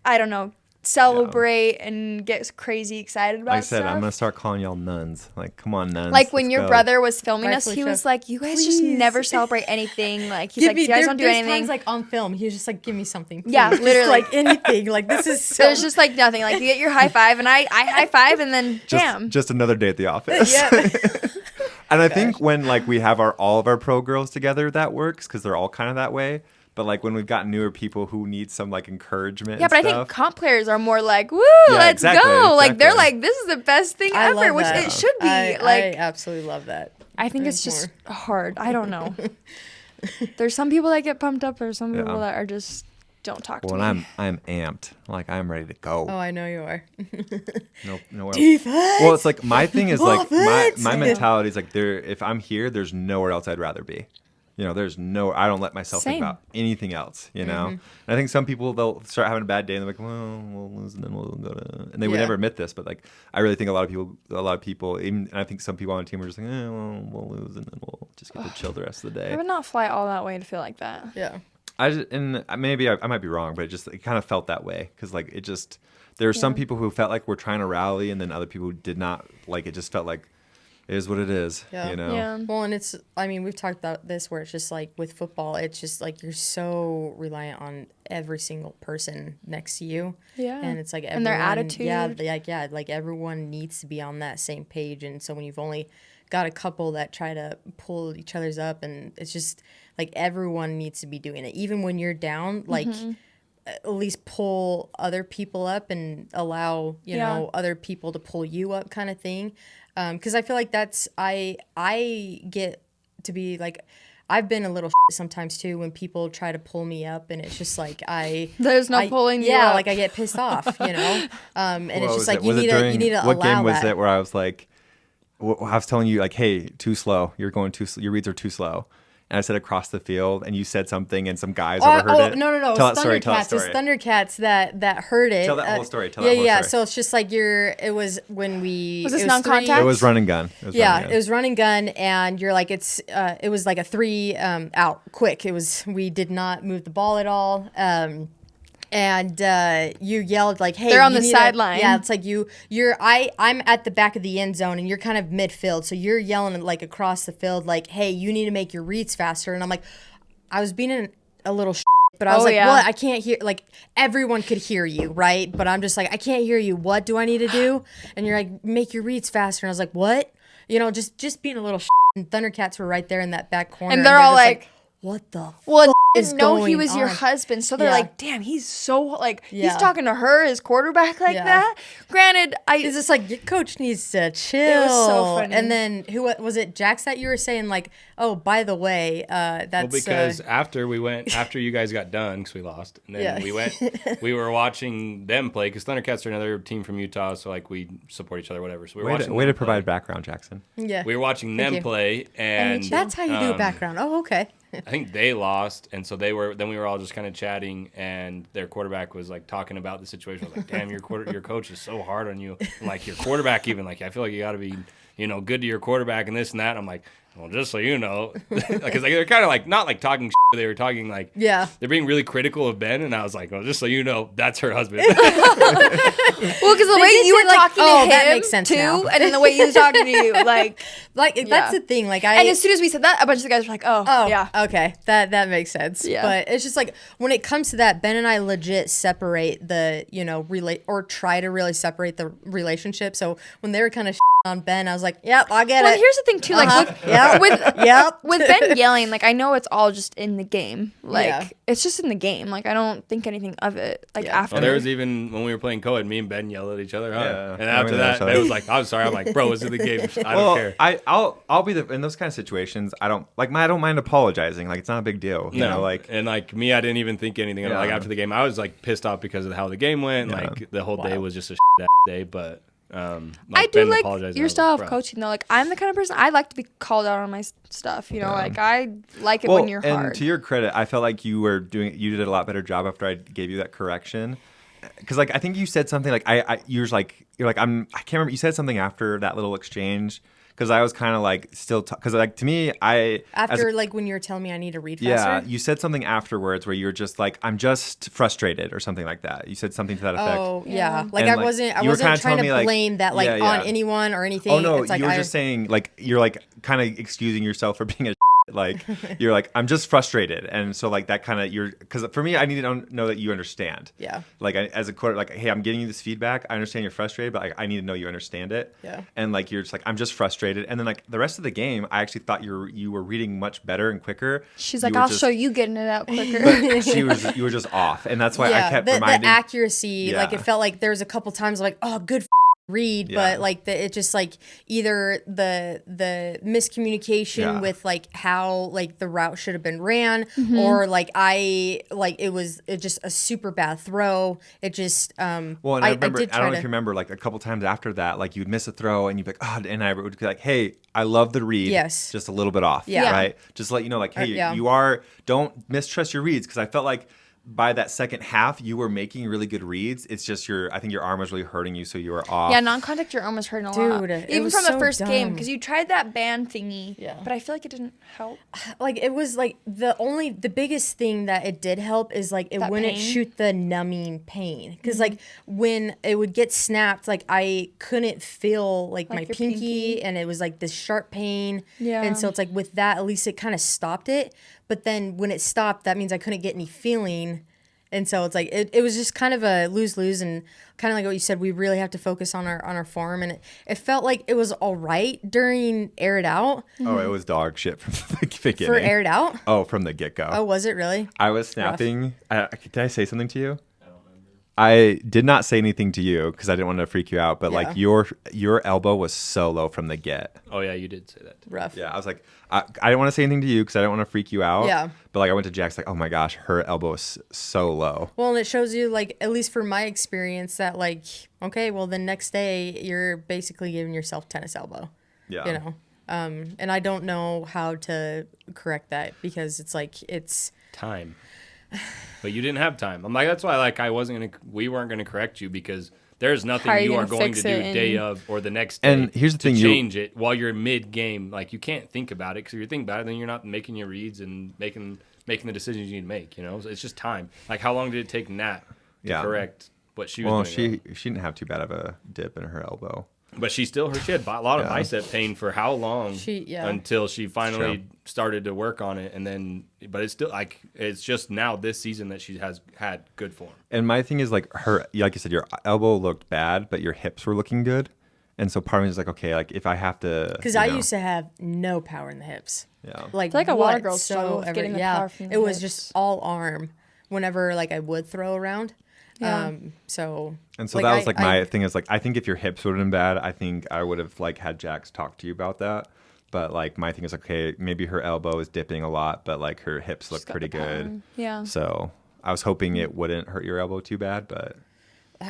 I don't know. celebrate and get crazy excited about Like I said, stuff. I'm gonna start calling y'all nuns. Like, come on, nuns. Like when let's your go. brother was filming us, Rightfully he so. was like, "You guys Please. just never celebrate anything." Like he's like, "You guys don't do there's anything." times like on film, he was just like, "Give me something." Please. Yeah, Just, literally. like anything. Like this is so. There's just like nothing. Like you get your high five, and I high five, and then bam. Just another day at the office. Yeah. And I think when like we have all of our pro girls together, that works because they're all kind of that way. But like when we've got newer people who need some like encouragement. Yeah, and but I stuff, think comp players are more like, "Woo, Yeah, let's exactly, go!" Like they're exactly. like, "This is the best thing I ever," love which that. it should be. I like absolutely love that. I think it's just hard. I don't know. There's some people that get pumped up, or some people that are just don't talk to Well, me. and I'm amped. Like I'm ready to go. Oh, I know you are. No. Defense. Well, it's like my thing is like Offense. my mentality is like if I'm here, there's nowhere else I'd rather be. You know, I don't let myself think Same. about anything else, you know? And I think some people, they'll start having a bad day and they're like, well, we'll lose and then we'll go to, and they would Yeah. never admit this, but like, I really think a lot of people, even, and I think some people on the team are just like, well, we'll lose and then we'll just get to chill the rest of the I day. would not fly all that way to feel like that. Yeah. And maybe I might be wrong, but it kind of felt that way. Cause like, there are some people who felt like we're trying to rally and then other people who did not, like, it just felt like, it is what it is, Yeah. you know? Yeah. Well, and we've talked about this where it's just like with football, it's just like you're so reliant on every single person next to you. Yeah. And it's like And their everyone- attitude. Yeah, like everyone needs to be on that same page. And so when you've only got a couple that try to pull each other's up, and it's just like everyone needs to be doing it. Even when you're down, like at least pull other people up and allow, you know, other people to pull you up kind of thing. Because I feel like I get to be like, I've been a little sometimes too when people try to pull me up, and it's just like There's no pulling you up. like I get pissed off, you know. And What it's was just like it? you Was it need to during- allow What game was that. it where I was like, I was telling you like, hey, too slow. You're going too. Your reads are too slow. And I said across the field, and you said something, and some guys overheard it. No. Tell It's that story. Thundercats. It's Thundercats that heard it. Tell that whole story. Tell yeah, that whole yeah. story. So it's just like it was when we. Was this it non-contact? It was run and gun. It was run and gun, and you're like it was like a 3 out quick. We did not move the ball at all. And you yelled like, "Hey, They're on you the need to-" sideline. Yeah, it's like I'm at the back of the end zone, and you're kind of midfield, so you're yelling like across the field, like, "Hey, you need to make your reads faster." And I'm like, I was being a little, but I was like, yeah. "What? I can't hear." Like everyone could hear you, right? But I'm just like, I can't hear you. What do I need to do? And you're like, "Make your reads faster." And I was like, "What?" You know, just being a little. And Thundercats were right there in that back corner, And they're all just like, "What the?" Well, is didn't know he going was your on? husband, so they're Yeah. like, "Damn, he's so like he's Yeah. talking to her, his quarterback like Yeah. that." Granted, It's just like your coach needs to chill. was so funny. And then who was it? Jax that you were saying like, "Oh, by the way, that's Well, because after you guys got done, because we lost, and then Yeah. we were watching them play, because Thundercats are another team from Utah, so like we support each other, whatever. So we were watching Way them to provide play. background, Jackson. yeah, We were watching Thank them you. play, and that's how you do a background. Oh, okay. I think they lost, and so we were all just kind of chatting, and their quarterback was like talking about the situation. I was like, "Damn, your coach is so hard on you." And, like your quarterback, even like I feel like you got to be, good to your quarterback and this and that. And I'm like, well, just so you know, because like, they're kind of like not like talking, but they were talking like Yeah. they're being really critical of Ben, and I was like, well, just so you know, that's her husband. well, because the way did you say, were like, talking oh, to that him makes sense too, now. and then the way he was talking to you, like, That's the thing. Like and as soon as we said that, a bunch of the guys were like, "Oh, Oh, yeah." okay. That makes sense. Yeah. But it's just like when it comes to that, Ben and I legit separate the, relate or try to really separate the relationship. So when they were kind of on Ben, I was like, "Yep, I get Well, it." here's the thing too, like Yep. with Ben yelling, like I know it's all just in the game, like Yeah. it's just in the game. Like I don't think anything of it. Like Yeah. after Well, there was even when we were playing co-ed, me and Ben yelled at each other. Huh? Yeah. And after that, it was like, I'm sorry. I'm like, bro, it's in the game. I don't care. I'll be in those kind of situations. I don't mind apologizing. Like it's not a big deal. You know, like and like me, I didn't even think anything of it. Like Yeah. after the game, I was like pissed off because of how the game went. Yeah. Like the whole day was just a day. But I do Ben like apologized, and I your was style like, of bro. coaching though. Like I'm the kind of person I like to be called out on my stuff. Like I like it well, when you're and hard. to your credit, I felt like you did a lot better job after I gave you that correction. Because like I think you said something like you was like you're like, I can't remember. You said something after that little exchange. Because I was kind of like still, because like to me, after like when you were telling me I need to read faster. Yeah, you said something afterwards where you were just like, I'm just frustrated or something like that. You said something to that effect. Oh yeah, like And, I wasn't trying to blame that like on anyone or anything. Oh no, it's like you were just saying like you're like kind of excusing yourself for being a like you're like I'm just frustrated, and so like that kind of because for me I need to know that you understand. Yeah. Like as a quarter, like hey, I'm getting you this feedback. I understand you're frustrated, but like, I need to know you understand it. Yeah. And like you're just like I'm just frustrated, and then like the rest of the game, I actually thought you were reading much better and quicker. She's like, I'll show you getting it out quicker. But you were just off, and that's why I kept reminding. The accuracy, like it felt like there was a couple times like good. Read, but like it just like either the miscommunication with like how like the route should have been ran, or like it was just a super bad throw. It just well, and I remember I don't know if you remember like a couple times after that, like you'd miss a throw and you'd be like, oh, and I would be like, hey, I love the read, just a little bit off, right? Just to let you know, like, hey, don't mistrust your reads, because I felt like by that second half, you were making really good reads. It's just I think your arm was really hurting you, so you were off. Yeah, non-contact, your arm was hurting a lot. Even from the first game, because you tried that band thingy, but I feel like it didn't help. Like it was like the biggest thing that it did help is like it wouldn't shoot the numbing pain, because like when it would get snapped, like I couldn't feel like my pinky, and it was like this sharp pain. Yeah, and so it's like with that, at least it kind of stopped it. But then when it stopped, that means I couldn't get any feeling. And so it's like it was just kind of a lose-lose, and kind of like what you said, we really have to focus on our form. And it felt like it was all right during Air It Out. Oh, it was dog shit from the beginning. For Air It Out? Oh, from the get-go. Oh, was it really? I was snapping. Did I say something to you? I did not say anything to you because I didn't want to freak you out, but like your elbow was so low from the get. Oh yeah, you did say that. Rough. Yeah, I was like, I didn't want to say anything to you because I didn't want to freak you out. Yeah. But like I went to Jack's, like, oh my gosh, her elbow is so low. Well, and it shows you, like, at least for my experience, that like, okay, well the next day you're basically giving yourself tennis elbow. Yeah. You know, and I don't know how to correct that, because it's like it's time. But you didn't have time. I'm like, that's why like we weren't gonna correct you, because there's nothing you are going to do day of or the next day. And here's the thing, change it while you're mid game. Like you can't think about it, because if you think about it, then you're not making your reads and making the decisions you need to make. You know, so it's just time. Like how long did it take Nat to correct what she was doing? Well, she didn't have too bad of a dip in her elbow. But she had a lot of bicep pain for how long? Until she finally started to work on it, and then, but it's still like it's just now this season that she has had good form. And my thing is like like you said, your elbow looked bad, but your hips were looking good, and so part of me is like, okay, like if I have to, because I used to have no power in the hips. Yeah, like a lot of girls struggle with getting the power from the hips. It was just all arm whenever like I would throw around. Yeah. And so like, that was like my thing is like, I think if your hips would have been bad, I think I would have like had Jax talk to you about that. But like my thing is like, okay, maybe her elbow is dipping a lot, but like her hips look pretty good. Yeah. So I was hoping it wouldn't hurt your elbow too bad, but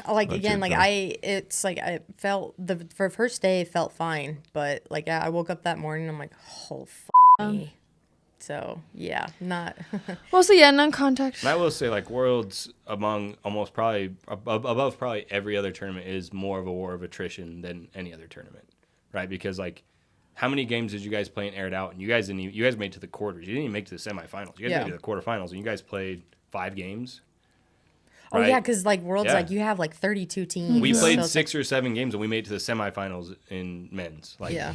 like again, like it's like I felt for first day it felt fine, but like I woke up that morning, I'm like, oh me. So yeah, not. Well, so yeah, non-contact. And I will say, like Worlds among almost probably above probably every other tournament is more of a war of attrition than any other tournament, right? Because like, how many games did you guys play and aired out? And you guys made it to the quarters. You didn't even make it to the semifinals. You guys made it to the quarterfinals, and you guys played 5 games. Right? Oh yeah, because like Worlds, like you have like 32 teams. We played 6 or 7 games, and we made it to the semifinals in men's. Like, yeah.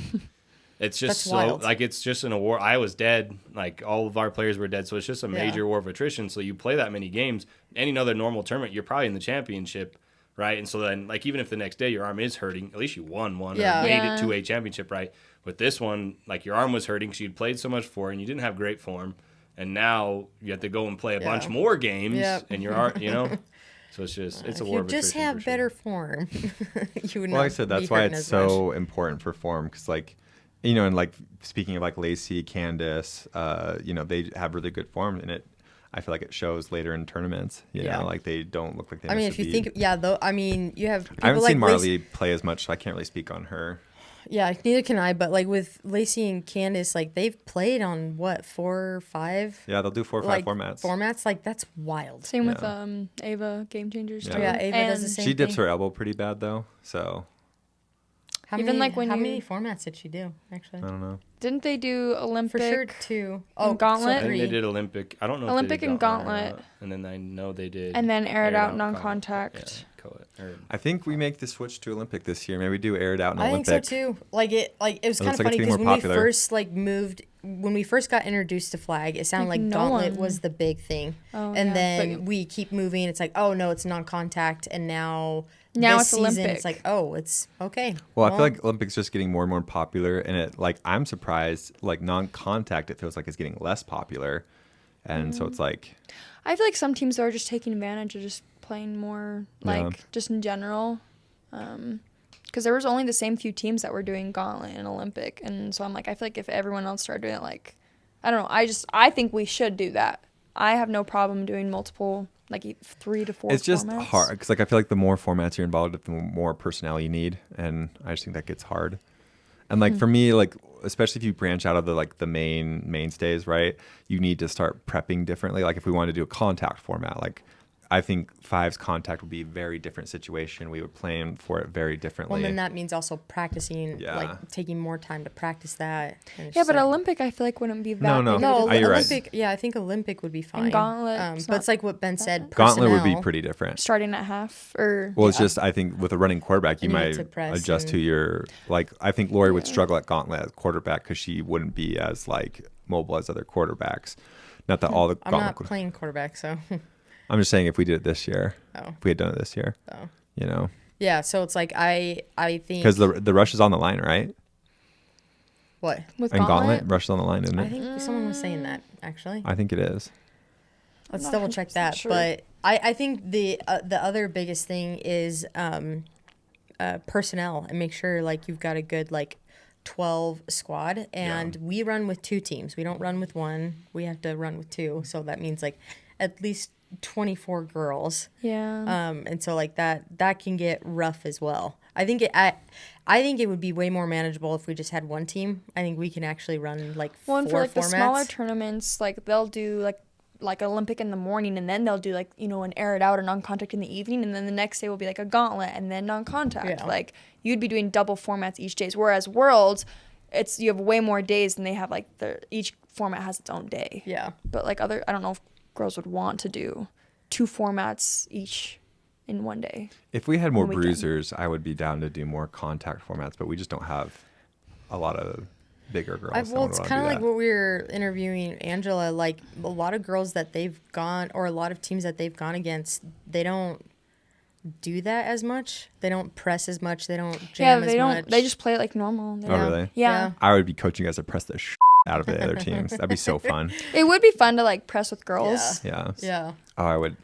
It's just so wild. Like it's just an award. I was dead. Like all of our players were dead. So it's just a major war of attrition. So you play that many games. Any other normal tournament, you're probably in the championship, right? And so then, like even if the next day your arm is hurting, at least you won one or made it to a championship, right? With this one, like your arm was hurting because you'd played so much for it and you didn't have great form, and now you have to go and play a bunch more games, and your arm, you know. So it's just a war of attrition. If you just have better form, you would not. Well, like I said, that's why it's so important for form, because like. You know, and like speaking of like Lacey, Candace, you know, they have really good form in it. I feel like it shows later in tournaments. You know, like they don't look like they. I mean, if you think, though, I mean, you have. I haven't like seen Marley play as much, so I can't really speak on her. Yeah, neither can I. But like with Lacey and Candace, like they've played on what 4 or 5. Yeah, they'll do 4 or 5 formats. Formats, like that's wild. Same with Ava Game Changers too. Yeah, Ava does the same. She dips her elbow pretty bad though, so. How many formats did she do? Actually, I don't know. Didn't they do Olympic? For sure, 2. Gauntlet. I think they did Olympic. I don't know. Olympic if they did and Gauntlet. And then I know they did. And then aired out non-contact. I think we make the switch to Olympic this year. Maybe we do aired out in Olympic. I think so too. It was kind of funny because when we first when we first got introduced to flag, it sounded like Gauntlet was the big thing. And then we keep moving. It's like, oh no, it's non-contact, and now this it's season, Olympic. it's like, oh, it's okay. Well, I feel like Olympics just getting more and more popular, and it I'm surprised non-contact it feels like it's getting less popular, and so it's like. I feel like some teams are just taking advantage of just playing more just in general, because there was only the same few teams that were doing Gauntlet and Olympic, and so I'm like, I feel like if everyone else started doing it, I don't know, I think we should do that. I have no problem doing multiple 3 to 4 it's just formats. hard because I feel like the more formats you're involved with, the more personnel you need, and I just think that gets hard. And for me, especially if you branch out of the mainstays, right, you need to start prepping differently. Like if we wanted to do a contact format, I think 5's contact would be a very different situation. We would plan for it very differently. Well, then that means also practicing, taking more time to practice that. Yeah, but Olympic, I feel like wouldn't be that. No, you're Olympic. Right. Yeah, I think Olympic would be fine. And Gauntlet, but it's like what Ben said. Gauntlet would be pretty different. Starting at half, or it's just I think with a running quarterback, you might adjust to your I think Lori would struggle at Gauntlet as quarterback because she wouldn't be as mobile as other quarterbacks. Not that all the. I'm not playing quarterback, so. I'm just saying if we did it this year, if we had done it this year, Yeah, so it's like I think. Because the rush is on the line, right? What? With Gauntlet? Rush is on the line, isn't it? I think someone was saying that, actually. I think it is. Let's double check that. Sure. But I think the other biggest thing is personnel, and make sure you've got a good 12 squad, and we run with 2 teams. We don't run with 1. We have to run with 2. So that means at least 24 girls. Yeah. And so that can get rough as well. I think it would be way more manageable if we just had 1 team. I think we can actually run 4 formats. The smaller tournaments, they'll do Olympic in the morning, and then they'll do an air it out or non-contact in the evening, and then the next day will be a gauntlet and then non-contact. Yeah. You'd be doing double formats each day, whereas Worlds, you have way more days, and they have each format has its own day. Yeah. But I don't know if girls would want to do 2 formats each in one day. If we had more bruisers, I would be down to do more contact formats, but we just don't have a lot of bigger girls. Well, it's kind of like what we were interviewing Angela, a lot of girls that they've gone, or a lot of teams that they've gone against, they don't do that as much. They don't press as much. They don't jam as much. They just play it like normal. Really? Yeah. I would be coaching you guys to press the out of the other teams. That'd be so fun. It would be fun to press with girls. Yeah. Oh, I would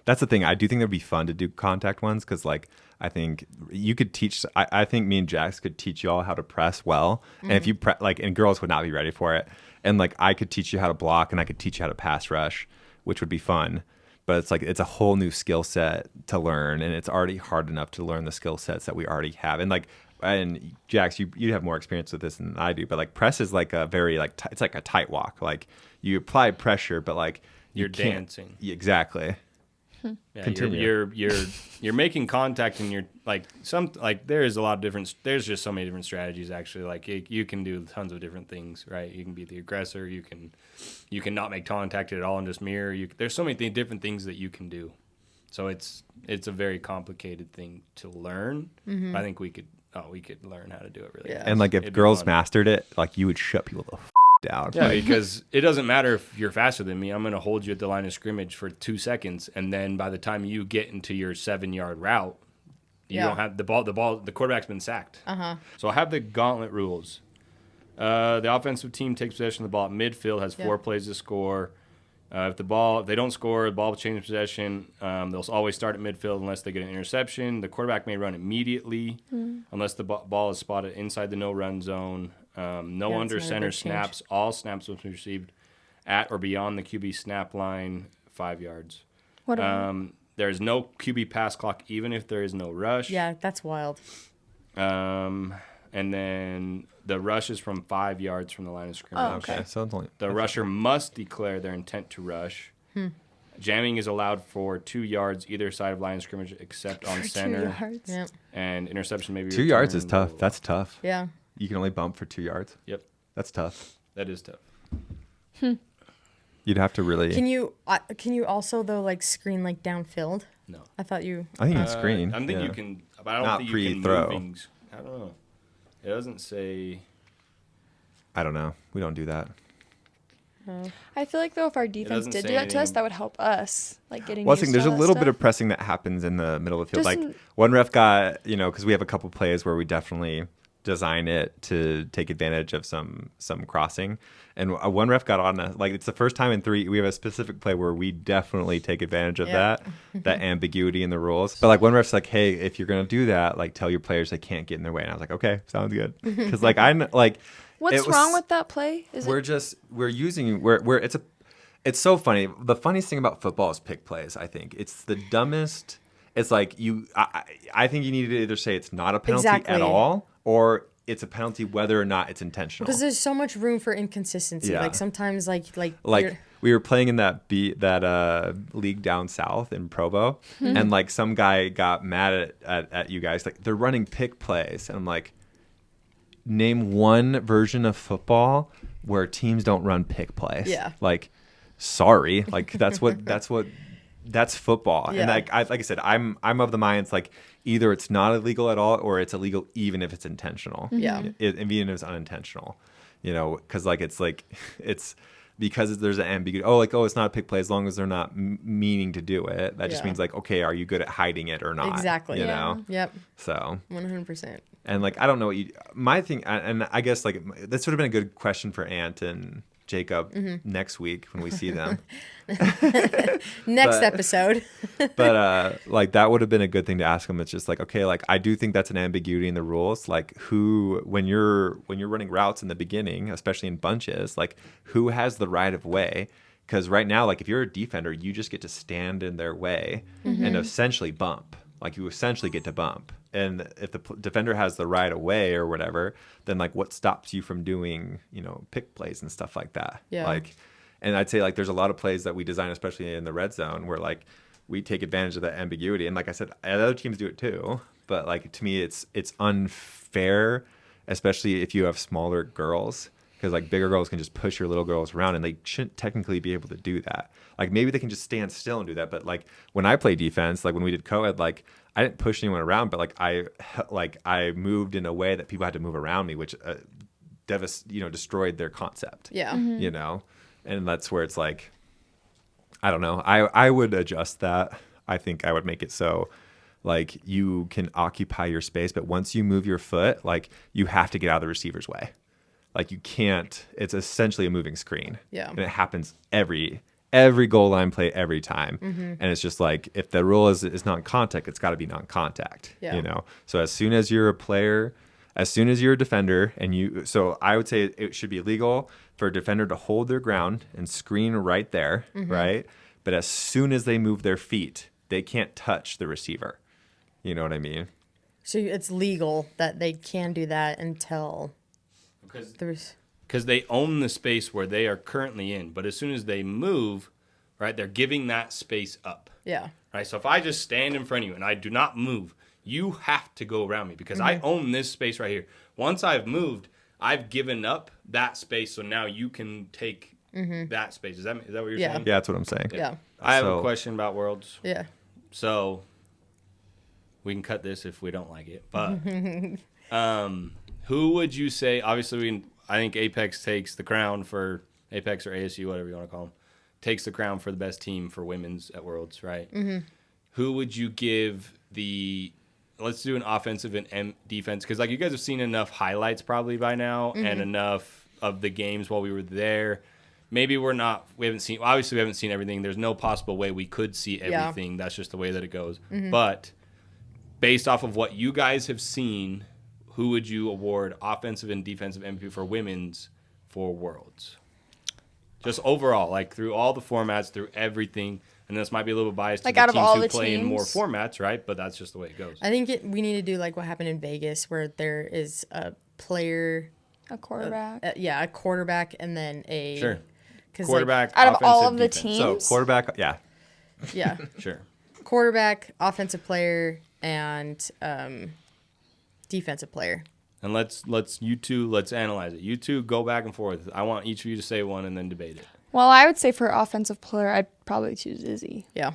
that's the thing. I do think it'd be fun to do contact ones because I think you could teach. I think me and Jax could teach you all how to press well. Mm-hmm. And if you and girls would not be ready for it. And I could teach you how to block, and I could teach you how to pass rush, which would be fun. But it's a whole new skill set to learn, and it's already hard enough to learn the skill sets that we already have. And Jax, you have more experience with this than I do, but press is a very it's like a tight walk. You apply pressure, but you're dancing. Exactly. Yeah, continue. You're making contact, and you're there's a lot of different. There's just so many different strategies actually. You can do tons of different things, right? You can be the aggressor. You can not make contact at all and just mirror. There's so many different things that you can do. So it's a very complicated thing to learn. Mm-hmm. I think we could learn how to do it really fast. And if girls mastered it, you would shut people the down. Yeah, because it doesn't matter if you're faster than me. I'm going to hold you at the line of scrimmage for 2 seconds, and then by the time you get into your 7-yard route, you don't have the ball. The quarterback's been sacked. So I have the gauntlet rules. The offensive team takes possession of the ball at midfield, has 4 plays to score. If they don't score, the ball will change possession. They'll always start at midfield unless they get an interception. The quarterback may run immediately unless the ball is spotted inside the no-run zone. No under center snaps. All snaps must be received at or beyond the QB snap line, 5 yards. What? There's no QB pass clock, even if there is no rush. Yeah, that's wild. And then the rush is from 5 yards from the line of scrimmage. Oh, okay. So it's only, The rusher must declare their intent to rush. Jamming is allowed for 2 yards either side of line of scrimmage except on center. 2 yards. Yeah. And interception may be 2 yards is returned. tough. That's tough. Yeah. You can only bump for 2 yards. Yep, That's tough. that is tough. You'd have to really. Can you also though like screen like downfield? No. I thought you. I think you can screen. I think yeah. you can, but I don't Not think you can pre-throw. move things. I don't know. It doesn't say. I don't know. We don't do that. I feel like though if our defense doesn't did say do that to us, anything. that would help us like getting. Well, I used think to there's a all that little bit stuff. of pressing that happens in the middle of the field. Just Like in- one ref got, because we have a couple plays where we definitely design it to take advantage of some crossing. And one ref got on like it's the first time in 3 we have a specific play where we definitely take advantage of Yeah. that ambiguity in the rules. But like one ref's like, hey, if you're gonna do that, like tell your players they can't get in their way. And I was like, okay, sounds good. Because like I'm like, What's it was- wrong with that play? Is we're it? just it's so funny. The funniest thing about football is pick plays. I think it's the dumbest. It's like I think you need to either say it's not a penalty Exactly. at all, or it's a penalty whether or not it's intentional. Because there's so much room for inconsistency. Yeah. Like sometimes like Like we were playing in that league down south in Provo, and like some guy got mad at you guys. Like they're running pick plays, and I'm like, name one version of football where teams don't run pick plays. Yeah. Like, sorry, like that's football. And Yeah. like I said, I'm of the mind it's like either it's not illegal at all or it's illegal even if it's intentional. Yeah. Even if it's unintentional, because it's because there's an ambiguity. It's not a pick play as long as they're not meaning to do it. That just Yeah. means like, okay, are you good at hiding it or not? Exactly. You Yeah. know. Yep. So 100%. and like I don't know what my thing, and I guess like this would have been a good question for Ant and Jacob next week when we see them. Next But- episode. But like that would have been a good thing to ask them. It's just like, okay, like I do think that's an ambiguity in the rules. Like who, when you're running routes in the beginning, especially in bunches, like who has the right of way? Because right now, like if you're a defender, you just get to stand in their way and essentially bump. Like you essentially get to bump. And if the defender has the right of way or whatever, then like what stops you from doing, pick plays and stuff like that? Yeah. Like, and I'd say like there's a lot of plays that we design, especially in the red zone, where like we take advantage of that ambiguity. And like I said, other teams do it too. But like to me, it's unfair, especially if you have smaller girls, because like bigger girls can just push your little girls around, and they shouldn't technically be able to do that. Like maybe they can just stand still and do that. But like when I play defense, like when we did co-ed, like I didn't push anyone around, but like I moved in a way that people had to move around me, which destroyed their concept. Yeah. And that's where it's like, I don't know. I would adjust that. I think I would make it so like you can occupy your space, but once you move your foot, like you have to get out of the receiver's way. Like you can't, it's essentially a moving screen. Yeah. And it happens every goal line play every time. And it's just like, if the rule is non-contact, it's got to be non-contact, Yeah. So as soon as you're a player, as soon as you're a defender so I would say it should be illegal for a defender to hold their ground and screen right there, right? But as soon as they move their feet, they can't touch the receiver. You know what I mean? So it's legal that they can do that until there's. Because they own the space where they are currently in. But as soon as they move, right, they're giving that space up. Yeah. Right? So if I just stand in front of you and I do not move, you have to go around me because I own this space right here. Once I've moved, I've given up that space, so now you can take that space. Is that what you're Yeah. saying? Yeah, that's what I'm saying. Yeah. I have a So- question about Worlds. Yeah. So we can cut this if we don't like it. But who would you say? Obviously, I think Apex takes the crown for Apex or ASU, whatever you want to call them, takes the crown for the best team for women's at Worlds, right? Who would you give the? Let's do an offensive and defense because, like, you guys have seen enough highlights probably by now and enough of the games while we were there. Maybe we haven't seen, obviously we haven't seen everything. There's no possible way we could see everything. That's just the way that it goes. But based off of what you guys have seen, who would you award offensive and defensive MVP for women's for Worlds? Just overall, like through all the formats, through everything. And this might be a little biased to Like the out of teams all who the play in more teams? formats, right? But that's just the way it goes. I think we need to do like what happened in Vegas, where there is a player, A quarterback. a quarterback, and then a Sure. 'cause, Quarterback, out of all offensive, of the defense. teams? So quarterback, yeah. yeah, Sure. quarterback, offensive player, and defensive player. And let's analyze it. You two go back and forth. I want each of you to say one and then debate it. Well, I would say for offensive player, I'd probably choose Izzy. Yeah.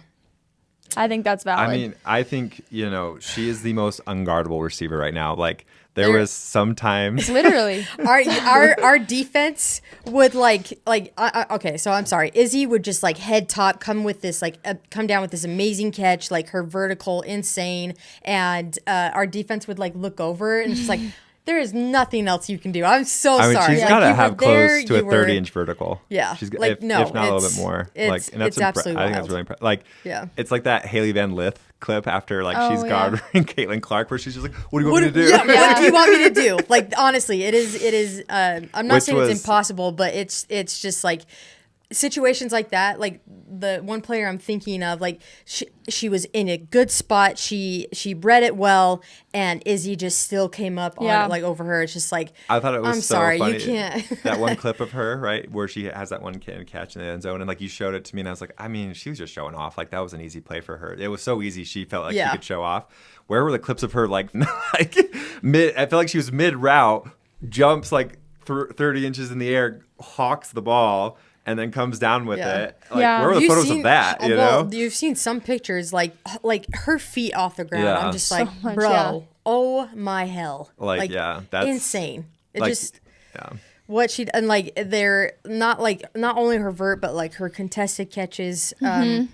I think that's valid. I mean, I think, she is the most unguardable receiver right now. Like, there was sometimes. Literally. Our defense would okay, so I'm sorry. Izzy would just like head top come down with this amazing catch, like her vertical insane, and our defense would like look over and it's like there is nothing else you can do. I'm so sorry. She's Like, got to you were have there, close to a you were- 30-inch vertical. Yeah. She's Like, if, no, if not a little it's- bit more. it's- And that's it's absolutely I think that's wild. really impressive. Like, Yeah. it's like that Haley Van Lith clip after she's Oh, yeah. guarding Caitlin Clark, where she's just like, "What do you want me to do?" Yeah, what do you want me to do? Like, honestly, it is. I'm not Which saying was- it's impossible, but it's just like situations like that. Like the one player I'm thinking of, like she was in a good spot. She read it well, and Izzy just still came up on Yeah. it, like over her. It's just like I thought it was I'm so sorry, funny. you can't. That one clip of her, right, where she has that one catch in the end zone, and like you showed it to me, and I was like, I mean, she was just showing off. Like that was an easy play for her. It was so easy. She felt like Yeah. she could show off. Where were the clips of her like mid? I felt like she was mid route, jumps like 30 inches in the air, hawks the ball, and then comes down with Yeah. it. Like, Yeah. where were the You've photos seen- of that? You well, know? you've seen some pictures, like her feet off the ground. Yeah. I'm just So like, much, bro, yeah. oh my hell, Like, yeah, that's insane. It like, just. yeah. What she and like they're not only her vert but like her contested catches.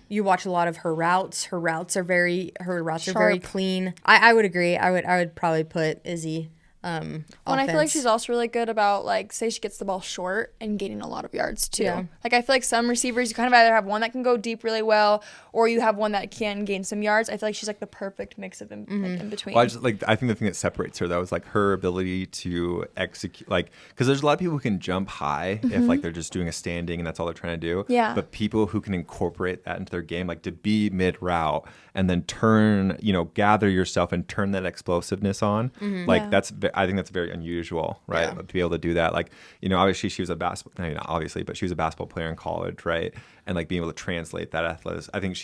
You watch a lot of her routes. Her routes are very Sharp. clean. I would agree. I would probably put Izzy. And I feel like offense. she's also really good about, like, say she gets the ball short and gaining a lot of yards, too. Yeah. Like, I feel like some receivers, you kind of either have one that can go deep really well or you have one that can gain some yards. I feel like she's, like, the perfect mix of like, in between. Well, I think the thing that separates her though is like her ability to execute, like, because there's a lot of people who can jump high if like they're just doing a standing and that's all they're trying to do. Yeah. But people who can incorporate that into their game, like to be mid route and then turn, gather yourself and turn that explosiveness on, like Yeah. I think that's very unusual, right? Yeah. To be able to do that, like, obviously she was a basketball, not obviously, but she was a basketball player in college, right? And like being able to translate that athleticism, I think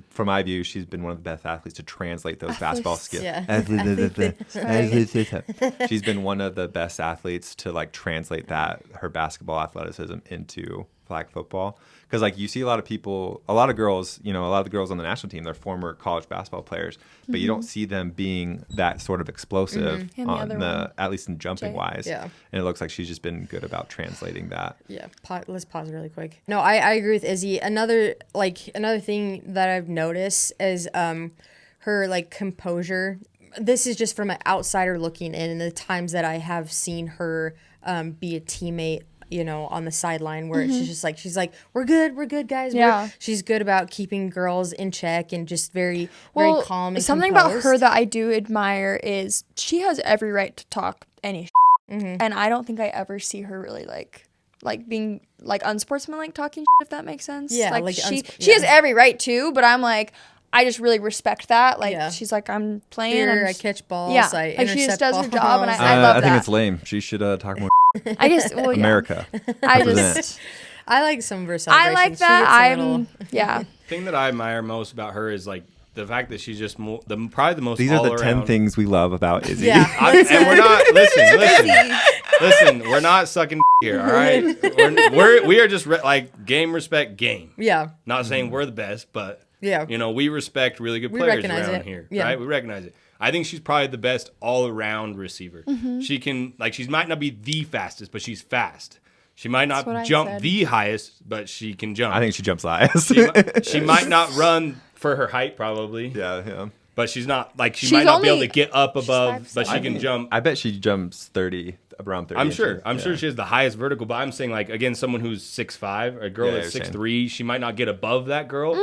from my view, she's been one of the best athletes to translate those basketball skills. Yeah. She's been one of the best athletes to like translate her basketball athleticism into flag football. Because like you see a lot of girls, a lot of the girls on the national team, they're former college basketball players, but you don't see them being that sort of explosive And the on other the one, at least in jumping Jay. wise. Yeah. And it looks like she's just been good about translating that. Yeah, let's pause really quick. No, I agree with Izzy. Another thing that I've noticed is her like composure. This is just from an outsider looking in, and the times that I have seen her be a teammate, on the sideline where she's like, we're good, guys. Yeah. She's good about keeping girls in check and just very calm and something composed. about her that I do admire is she has every right to talk any and I don't think I ever see her really like being like unsportsmanlike talking if that makes sense. Yeah, like like she has every right to, but I'm like, I just really respect that. Like Yeah. she's like, I'm playing. Here, I'm I catch balls. Yeah, I like she just intercept does her balls. job, and I love I think that. it's lame. She should talk more I just well, yeah. America. I Represent. just I like some of her I celebrations. like She that. gets a little- I'm yeah. The thing that I admire most about her is like the fact that she's just probably the most. These are the 10 all-around- things we love about Izzy. Yeah. And we're not listen. We're not sucking here. All right, we are just game respect game. Yeah. Not saying we're the best, but Yeah. we respect really good We players recognize around it. here. Yeah. Right, we recognize it. I think she's probably the best all around receiver. She can she might not be the fastest, but she's fast. She might That's what not I jump said. the highest, but she can jump. I think she jumps the highest. she might not run for her height, probably. yeah. But she's not She's might not be able only- to get up she's above, 5'7". but she can jump. I bet she jumps around 30. I'm sure. inches. I'm Yeah. sure she has the highest vertical, but I'm saying again, someone who's 6'5", a girl Yeah, that's you're saying. 6'3", she might not get above that girl.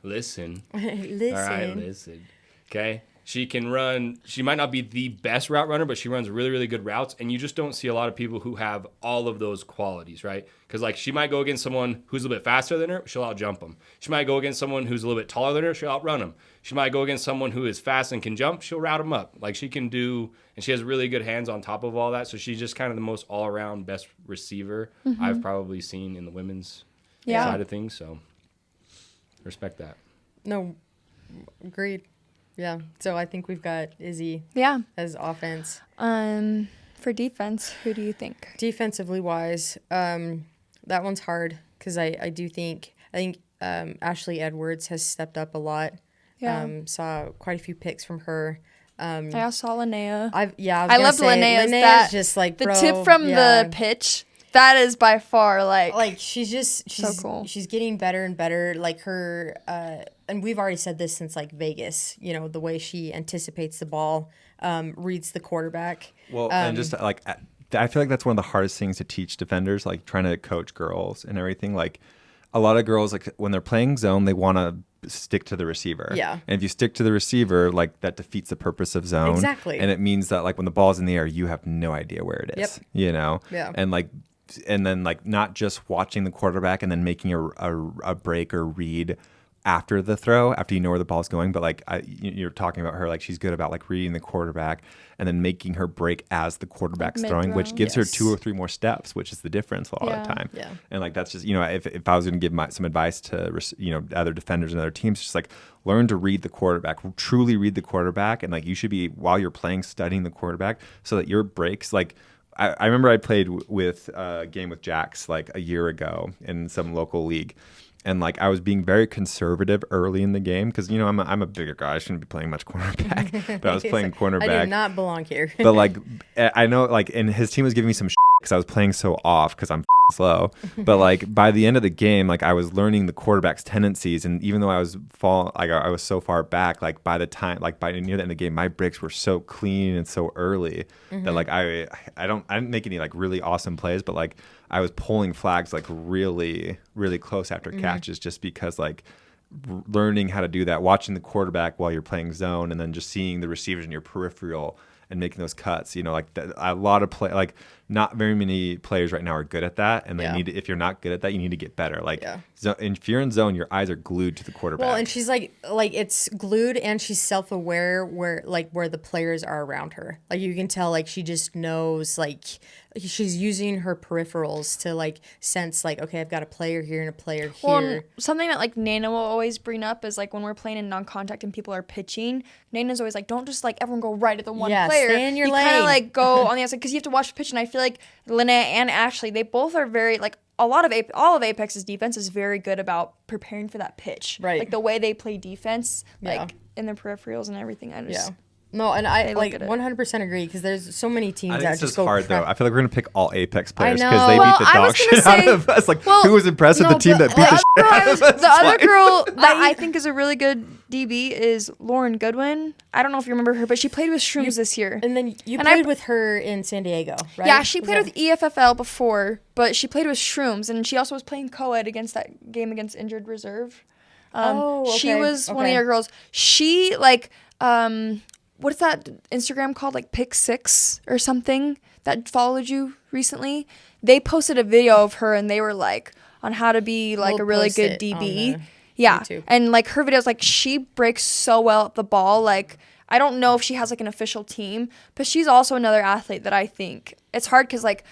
Listen. Listen. All right, listen. Okay. She can run. She might not be the best route runner, but she runs really, really good routes. And you just don't see a lot of people who have all of those qualities, right? Because like she might go against someone who's a little bit faster than her, she'll outjump them. She might go against someone who's a little bit taller than her, she'll outrun them. She might go against someone who is fast and can jump, she'll route them up. Like she can do, and she has really good hands on top of all that. So she's just kind of the most all-around best receiver I've probably seen in the women's side of things. So respect that. No, agreed. Yeah. So I think we've got Izzy as offense. For defense, who do you think? Defensively wise, that one's hard because I think Ashley Edwards has stepped up a lot. Yeah. Saw quite a few picks from her. I saw Linnea. I loved Linnea's. Linnea's just like the tip from the pitch. That is by far like she's so cool. She's getting better and better. Like her, and we've already said this since like Vegas. You know, the way she anticipates the ball, reads the quarterback. Well, and just like I feel like that's one of the hardest things to teach defenders. Like trying to coach girls and everything. Like a lot of girls, like when they're playing zone, they want to stick to the receiver. Yeah. And if you stick to the receiver, like that defeats the purpose of zone. Exactly. And it means that like when the ball's in the air, you have no idea where it is. Yep. You know. Yeah. And then like not just watching the quarterback and then making a break or read after the throw, after you know where the ball's going, but like you're talking about her, like she's good about like reading the quarterback and then making her break as the quarterback's throwing, which gives her 2 or 3 more steps, which is the difference a lot of the time. Yeah. And like that's just, you know, if I was going to give some advice to, you know, other defenders and other teams, just like learn to read the quarterback, truly read the quarterback, and like you should be, while you're playing, studying the quarterback so that your breaks, like I remember I played with a game with Jax like a year ago in some local league. And like I was being very conservative early in the game because, you know, I'm a bigger guy. I shouldn't be playing much cornerback, but I was playing cornerback. I do not belong here. But like I know, like, and his team was giving me some because I was playing so off because I'm slow. But like by the end of the game, like I was learning the quarterback's tendencies, and even though I was I was so far back, like by the time, like by near the end of the game, my breaks were so clean and so early that like I didn't make any like really awesome plays, but like I was pulling flags like really, really close after catches just because like learning how to do that, watching the quarterback while you're playing zone, and then just seeing the receivers in your peripheral and making those cuts. You know, like a lot of like not very many players right now are good at that, and they need to, if you're not good at that, you need to get better. Like if you're in zone, your eyes are glued to the quarterback. Well, and she's like it's glued, and she's self-aware where the players are around her. Like you can tell, like she just knows, like she's using her peripherals to like sense, like, okay, I've got a player here and a player here. Well, something that like Nana will always bring up is like when we're playing in non-contact and people are pitching, Nana's always like, don't just like everyone go right at the one player. Stay in your lane. You kind of like go on the outside because you have to watch the pitch. And I feel like Linnea and Ashley, they both are very like all of Apex's defense is very good about preparing for that pitch. Right. Like the way they play defense, like in their peripherals and everything. I just No, and I like 100% agree because there's so many teams that just go hard though. I feel like we're gonna pick all Apex players I because they know. beat the dog shit out of us. Like who was impressed with the team that beat the shit out of us? The other girl that I think is a really good DB is Lauren Goodwin. I don't know if you remember her, but she played with Shrooms this year. And then you played with her in San Diego, right? Yeah, she played with EFFL before, but she played with Shrooms, and she also was playing co-ed against that game against Injured Reserve. She was one of your girls. She like what's that Instagram called? Like Pick 6 or something that followed you recently? They posted a video of her and they were like on how to be like a really good DB. Yeah. YouTube. And like her videos, like she breaks so well at the ball. Like I don't know if she has like an official team, but she's also another athlete that I think it's hard because like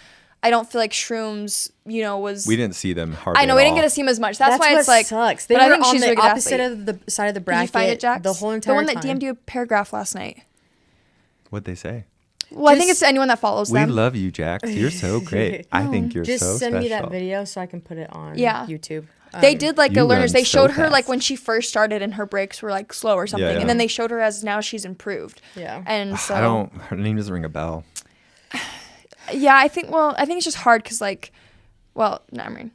I don't feel like Shrooms, you know, was... We didn't see them hardly I know, we didn't get to see them as much. That's why it's like... Sucks. They were on the opposite of the side of the bracket. Did you find it, Jax? The whole entire time. The one that DM'd you a paragraph last night. What'd they say? Well, I think it's anyone that follows them. We love you, Jax. You're so great. I think you're so special. Just send me that video so I can put it on YouTube. They did like a learners. They showed her like when she first started and her breaks were like slow or something. And then they showed her as now she's improved. Yeah. And so... Her name doesn't ring a bell. Yeah, I think it's just hard because, like, well, no, I mean,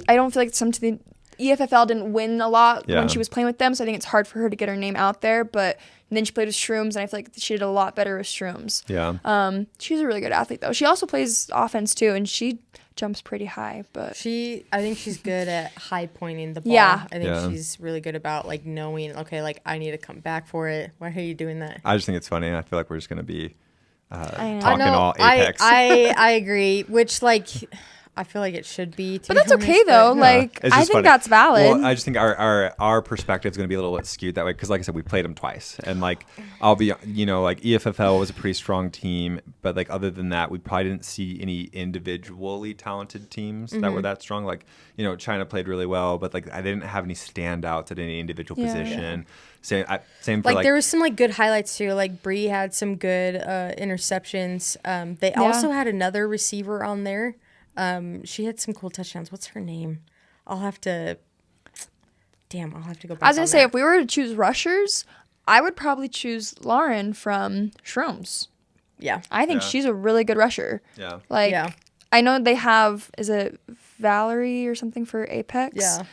I don't feel like the EFFL didn't win a lot when she was playing with them, so I think it's hard for her to get her name out there, but then she played with Shrooms, and I feel like she did a lot better with Shrooms. Yeah. She's a really good athlete, though. She also plays offense, too, and she jumps pretty high, but I think she's good at high pointing the ball. Yeah. I think she's really good about like knowing, okay, like I need to come back for it. Why are you doing that? I just think it's funny. I feel like we're just gonna be talking I all Apex. I agree, which like I feel like it should be. But that's okay though. Like It's I just think funny. that's valid. Well, I just think our perspective is going to be a little bit skewed that way because, like I said, we played them twice, and like I'll be, like EFFL was a pretty strong team, but like other than that, we probably didn't see any individually talented teams that were that strong. Like China played really well, but like I didn't have any standouts at any individual position. Same for like there was some like good highlights too. Like Bree had some good interceptions. They also had another receiver on there. She had some cool touchdowns. What's her name? I'll have to go back. I was gonna say if we were to choose rushers, I would probably choose Lauren from Shrooms. Yeah, I think she's a really good rusher. Yeah. Like I know they have, is it Valerie or something for Apex? Yeah.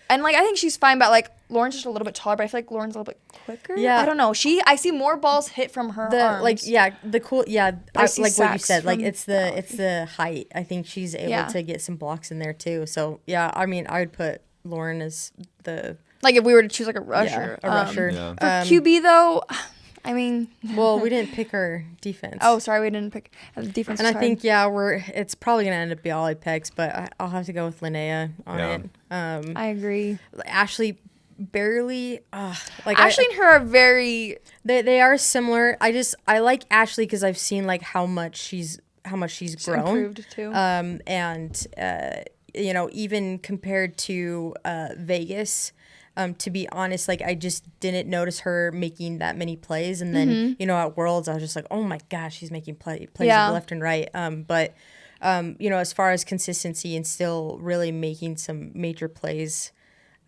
And like I think she's fine, but like Lauren's just a little bit taller, but I feel like Lauren's a little bit quicker. Yeah. I don't know. I see more balls hit from her arms. I see what you said. Like it's the height. I think she's able to get some blocks in there too. So yeah, I mean, I would put Lauren as the like if we were to choose like a rusher. Yeah. For QB though, I mean, well, we didn't pick our defense. Oh, sorry, we didn't pick the defense. And I think it's probably gonna end up being all Apex, but I'll have to go with Linnea on it. I agree. Ashley barely. Ashley and her are very. They are similar. I like Ashley because I've seen like how much she's grown. Improved too. And even compared to Vegas. To be honest, like I just didn't notice her making that many plays, and then at Worlds I was just like, oh my gosh, she's making plays left and right. But as far as consistency and still really making some major plays,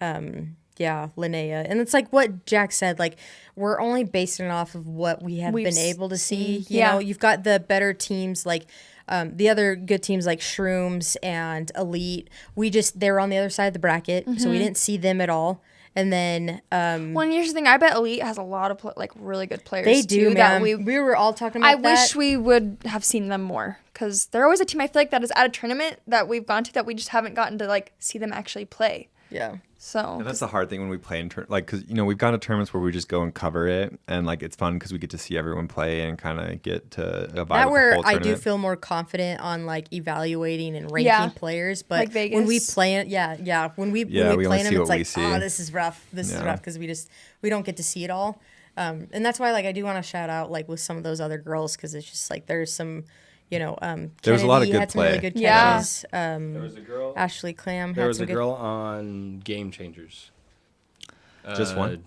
Linnea, and it's like what Jack said, like we're only basing it off of what we've been able to see. You know, you've got the better teams like. The other good teams like Shrooms and Elite, they were on the other side of the bracket, so we didn't see them at all. And then, well, here's the thing: I bet Elite has a lot of really good players. They do, too, man. That we were all talking about. I wish we would have seen them more because they're always a team I feel like that is at a tournament that we've gone to that we just haven't gotten to like see them actually play. Yeah. So and that's the hard thing when we play in because we've gone to tournaments where we just go and cover it, and like it's fun because we get to see everyone play and kind of get to a vibe. That where I do feel more confident on like evaluating and ranking players, but like when we play it, when we play them, it's like this is rough. This is rough because we don't get to see it all, and that's why like I do want to shout out like with some of those other girls because it's just like there's some. There was a lot of good play. Really good catches. There was a girl. Ashley Clam. There was a girl on Game Changers. Just one.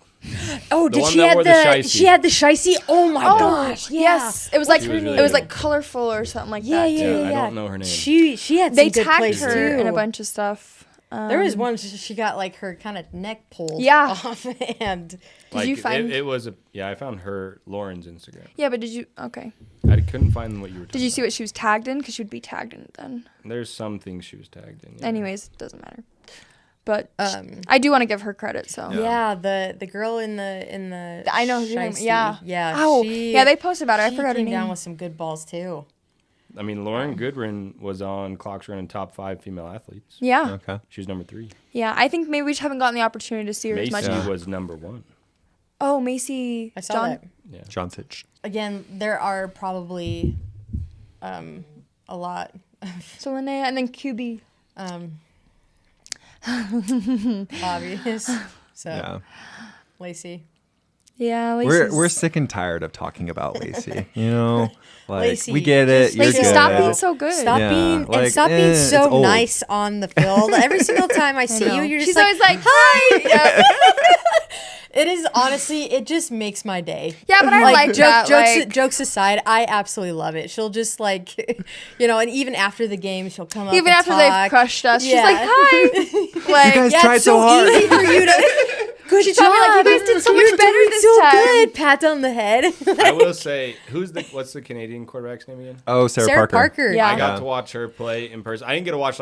Oh, did she have the? She had the shicey. Oh my gosh! Yes, it was like like colorful or something like that. Yeah. I don't know her name. She had some good plays too. They tagged her in a bunch of stuff. There was one she got like her kind of neck pulled off, and did you find it was I found Lauren's Instagram. Yeah, but did you? Okay. I couldn't find what you were talking Did you see what she was tagged in? Because she would be tagged in it then. There's some things she was tagged in. Yeah. Anyways, it doesn't matter. But I do want to give her credit. So the girl in the I know her name. Yeah. Oh, they posted about her. I forgot her name. Came down with some good balls too. I mean, Lauren Goodwin was on Clocks running top 5 female athletes. Yeah. Okay. She was number 3. Yeah, I think maybe we just haven't gotten the opportunity to see her as much. Macy was number 1. Oh, Macy. I saw that. Yeah. John Sitch. Again, there are probably a lot. So Linnea and then QB. Obvious. So Lacey. Yeah, Lacey's... We're sick and tired of talking about Lacey. Like Lacey, we get it. You're Lacey, good. stop being so good. Stop being so nice on the field. Every single time I see you, you're just She's always like, hi. It is honestly, it just makes my day. Yeah, but I like that. Jokes aside, I absolutely love it. She'll just and even after the game, she'll come up. Even after they've crushed us, she's like, hi. Like, you guys tried so hard. Easy for you to. Good She job. told me like, you guys did so much better this time. Good. Pat on the head. I will say, what's the Canadian quarterback's name again? Oh, Sarah Parker. Yeah. I got to watch her play in person. I didn't get to watch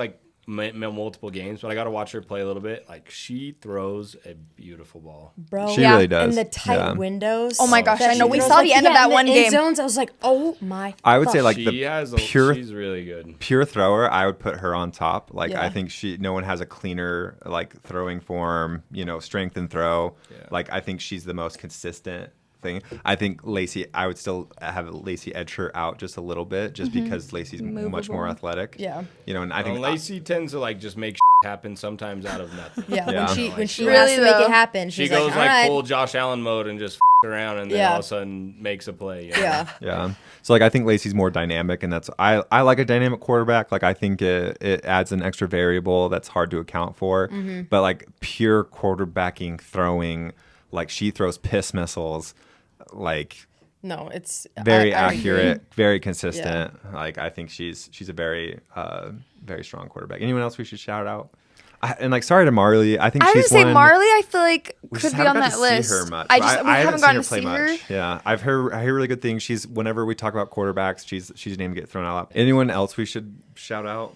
multiple games, but I got to watch her play a little bit. Like, she throws a beautiful ball. Bro, She really does. And the tight windows. Oh my gosh, that I know. she We throws, saw the end of that in the one end game. zones, I was like, oh my. I would say like She's really good. Pure thrower, I would put her on top. Like Yeah. I think no one has a cleaner like throwing form, strength and throw. Yeah. Like I think she's the most consistent thing. I think Lacey, I would still have Lacey edge her out just a little bit, just because Lacey's much more athletic. Yeah. And I think Lacey tends to like just make happen sometimes out of nothing. Yeah, Yeah. when she Really, has to make though. it happen, She she's goes like, like all right. full Josh Allen mode and just around, and then Yeah. all of a sudden makes a play. Yeah. Yeah. So like I think Lacey's more dynamic, and that's I like a dynamic quarterback. Like I think it adds an extra variable that's hard to account for. But like pure quarterbacking throwing, like she throws piss missiles, like No, it's very I agree. accurate, very consistent. Like I think she's a very very strong quarterback. Anyone else we should shout out? Sorry to Marley. I think I was she's gonna say one, Marley. I feel like we could just be haven't on got that to list. see her much. We I haven't haven't gotten to seen see her play her. much. Yeah, I hear really good things. She's whenever we talk about quarterbacks, she's a name to get thrown out. Anyone else we should shout out?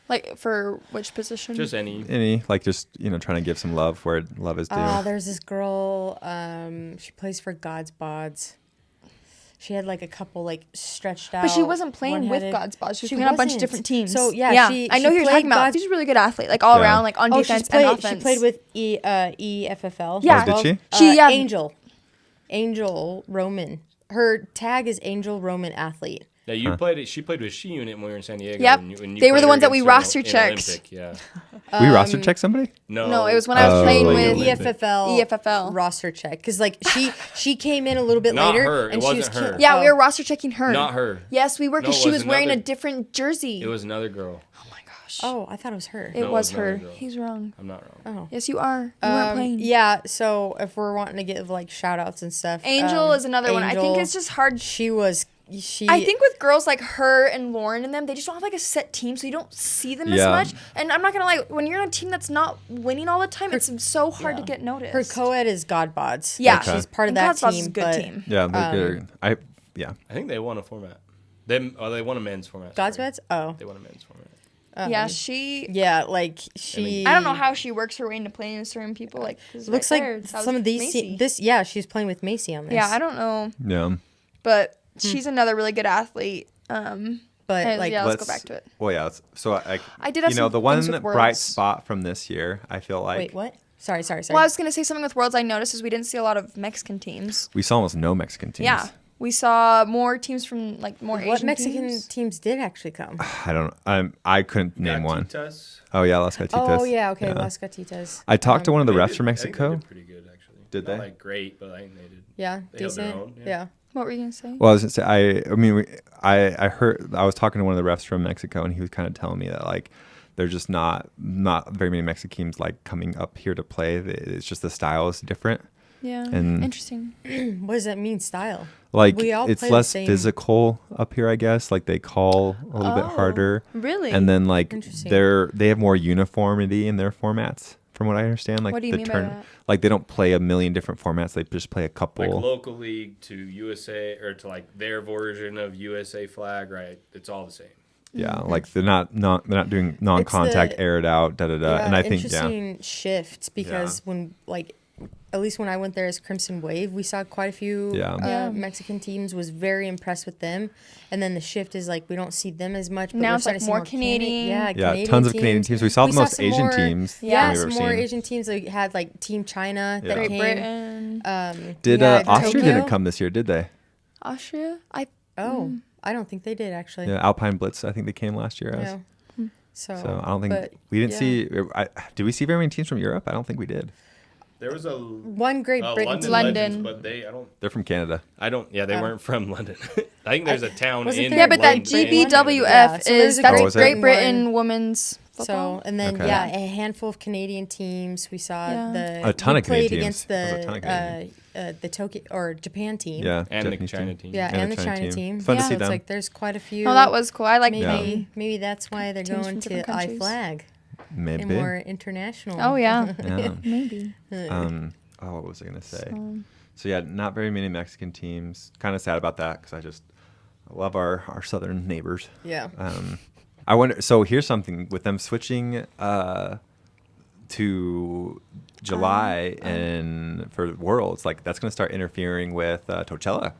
Like for which position? Just any. Any like just trying to give some love where love is due. There's this girl. She plays for God's Bods. She had like a couple like stretched out. But she wasn't playing with one-headed- God's Boss. She was playing on a bunch of wasn't. different teams. So yeah, I know who you're talking about. She's a really good athlete, like all around, like on defense and offense. She played with EFFL. Yeah. as well. Did she? Angel Roman. Her tag is Angel Roman Athlete. Yeah, she played with She Unit when we were in San Diego. Yep. when you They were played the her ones that we against her roster in checked. Olympic, Yeah. We roster check somebody? No, it was when I was playing like with Olympic. EFFL roster check because like she came in a little bit Not later her. It and she was wasn't her. Yeah, we were roster checking her. Not her. Yes, we were because No, it she was was wearing a another- different jersey. It was another girl. Oh my gosh. Oh, I thought it was her. It No, it was was another her. girl. He's wrong. I'm not wrong. Oh. Yes, you are. You weren't playing. Yeah, so if we're wanting to give like shout outs and stuff. Angel is another one. I think Angel, it's just hard. I think with girls like her and Lauren and them, they just don't have like a set team, so you don't see them as Yeah. much. And I'm not gonna lie, when you're on a team that's not winning all the time, it's so hard to get noticed. her co-ed is God Bods. Yeah. Like, she's part of And that God's Boss team. is a good but team. Yeah, they're good. I think they won a format. They won a men's format. God's sorry. Bods? Oh. They won a men's format. Yeah, she. Yeah, like she. I don't know how she works her way into playing certain people. Like 'cause Looks right like there, that was some of these. Macy. Yeah, she's playing with Macy on this. Yeah, I don't know, Yeah. but she's another really good athlete. But and like, yeah, let's go back to it. Well, yeah. So I did have some the things one with bright Worlds. spot from this year, I feel like wait, what? Sorry. Well, I was gonna say something with Worlds. I noticed is we didn't see a lot of Mexican teams. we saw almost no Mexican teams. Yeah, we saw more teams from like more What Asian Mexican teams. did actually come? I don't. I couldn't name one. Gatitas. Oh yeah, Las Gatitas. Oh yeah, okay, Las Gatitas. I talked to one of the They refs did- from I think they Mexico. did pretty good, actually. Did Not they? like great, but I think they did. Yeah, They held their decent. own, yeah. Yeah. What were you gonna say? Well, I was gonna say, I heard, I was talking to one of the refs from Mexico, and he was kind of telling me that like there's just not very many Mexicans like coming up here to play. It's just the style is different, Yeah, and- interesting. What does that mean, style? like We all it's play the less same- physical up here, I guess. Like they call a little bit harder, Really? and then like Interesting. they have more uniformity in their formats, from what I understand. Like What do you the mean by that? like they don't play a million different formats. They just play a Like couple. local league to USA or to like their version of USA flag, right? It's all the same. Yeah, like they're not doing non-contact, the- air it out, da da da. Yeah, And I think interesting shift because when like at least when I went there as Crimson Wave, we saw quite a few Yeah. Mexican teams. Was very impressed with them, and then the shift is like we don't see them as much. But Now we're it's, starting like, to see more Canadian. yeah, Canadian tons of Canadian teams. We saw the most some Asian more- teams. Yeah, than we've some ever more seen. Asian teams. Like had like Team China that Yeah. Great came. Britain, Did Yeah, Austria Tokyo? didn't come this year, did they? Austria. Oh, I don't think they did actually. Yeah, Alpine Blitz. I think they came last year. Yeah. So, So I don't think but, we didn't yeah. see. Did we see very many teams from Europe? I don't think we did. There was a one Great Britain London, team. London. Legends, but they They're from Canada. yeah, they weren't from London. I think there's a town wasn't in there- Yeah, but that London. GBWF Yeah, so there's is a that's Great Great Britain Britain one. women's football. So and then Okay. yeah, a handful of Canadian teams. We saw Yeah. A ton we of Canadian played teams. against There was a ton of Canadian. the Tokyo or Japan team. Yeah, And the Japanese China team. Yeah, and the China team. Fun to so see it's them. like there's quite a few. Oh, that was cool. I like maybe playing. maybe that's why they're teams going from to different countries. IFlag Maybe. and more international. Oh yeah, Yeah. maybe. What was I gonna say? So yeah, not very many Mexican teams. Kind of sad about that because I love our southern neighbors. Yeah. I wonder. So here's something with them switching to July and for Worlds, like that's going to start interfering with Coachella.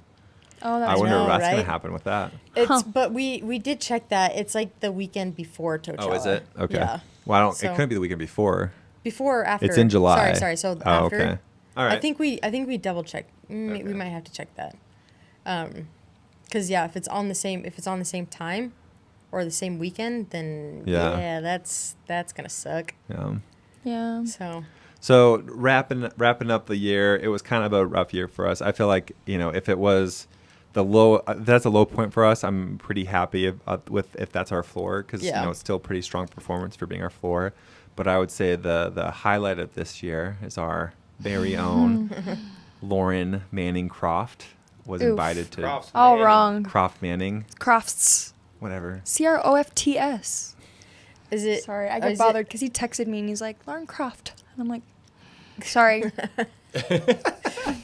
Oh, that's I wonder know, what's going right? to happen with that. It's but we did check that. It's like the weekend before Coachella. Oh, is it? Okay. Yeah. Well, I don't. So- it couldn't be the weekend before. Before or after? It's in July. Sorry. So Oh, after. okay. All right. I think we double checked. Okay. We might have to check that. Because yeah, if it's on the same time, or the same weekend, then Yeah. that's gonna suck. Yeah. Yeah. So wrapping up the year, it was kind of a rough year for us. I feel like, if it was that's a low point for us. I'm pretty happy with if that's our floor because it's still a pretty strong performance for being our floor. But I would say the highlight of this year is our very own Lauren Manning Croft was invited to Crofts All Manning. wrong. Croft Manning, Crofts. whatever. Crofts. Is it? Sorry, I is got it- bothered because he texted me and he's like, Lauren Croft. And I'm like, sorry.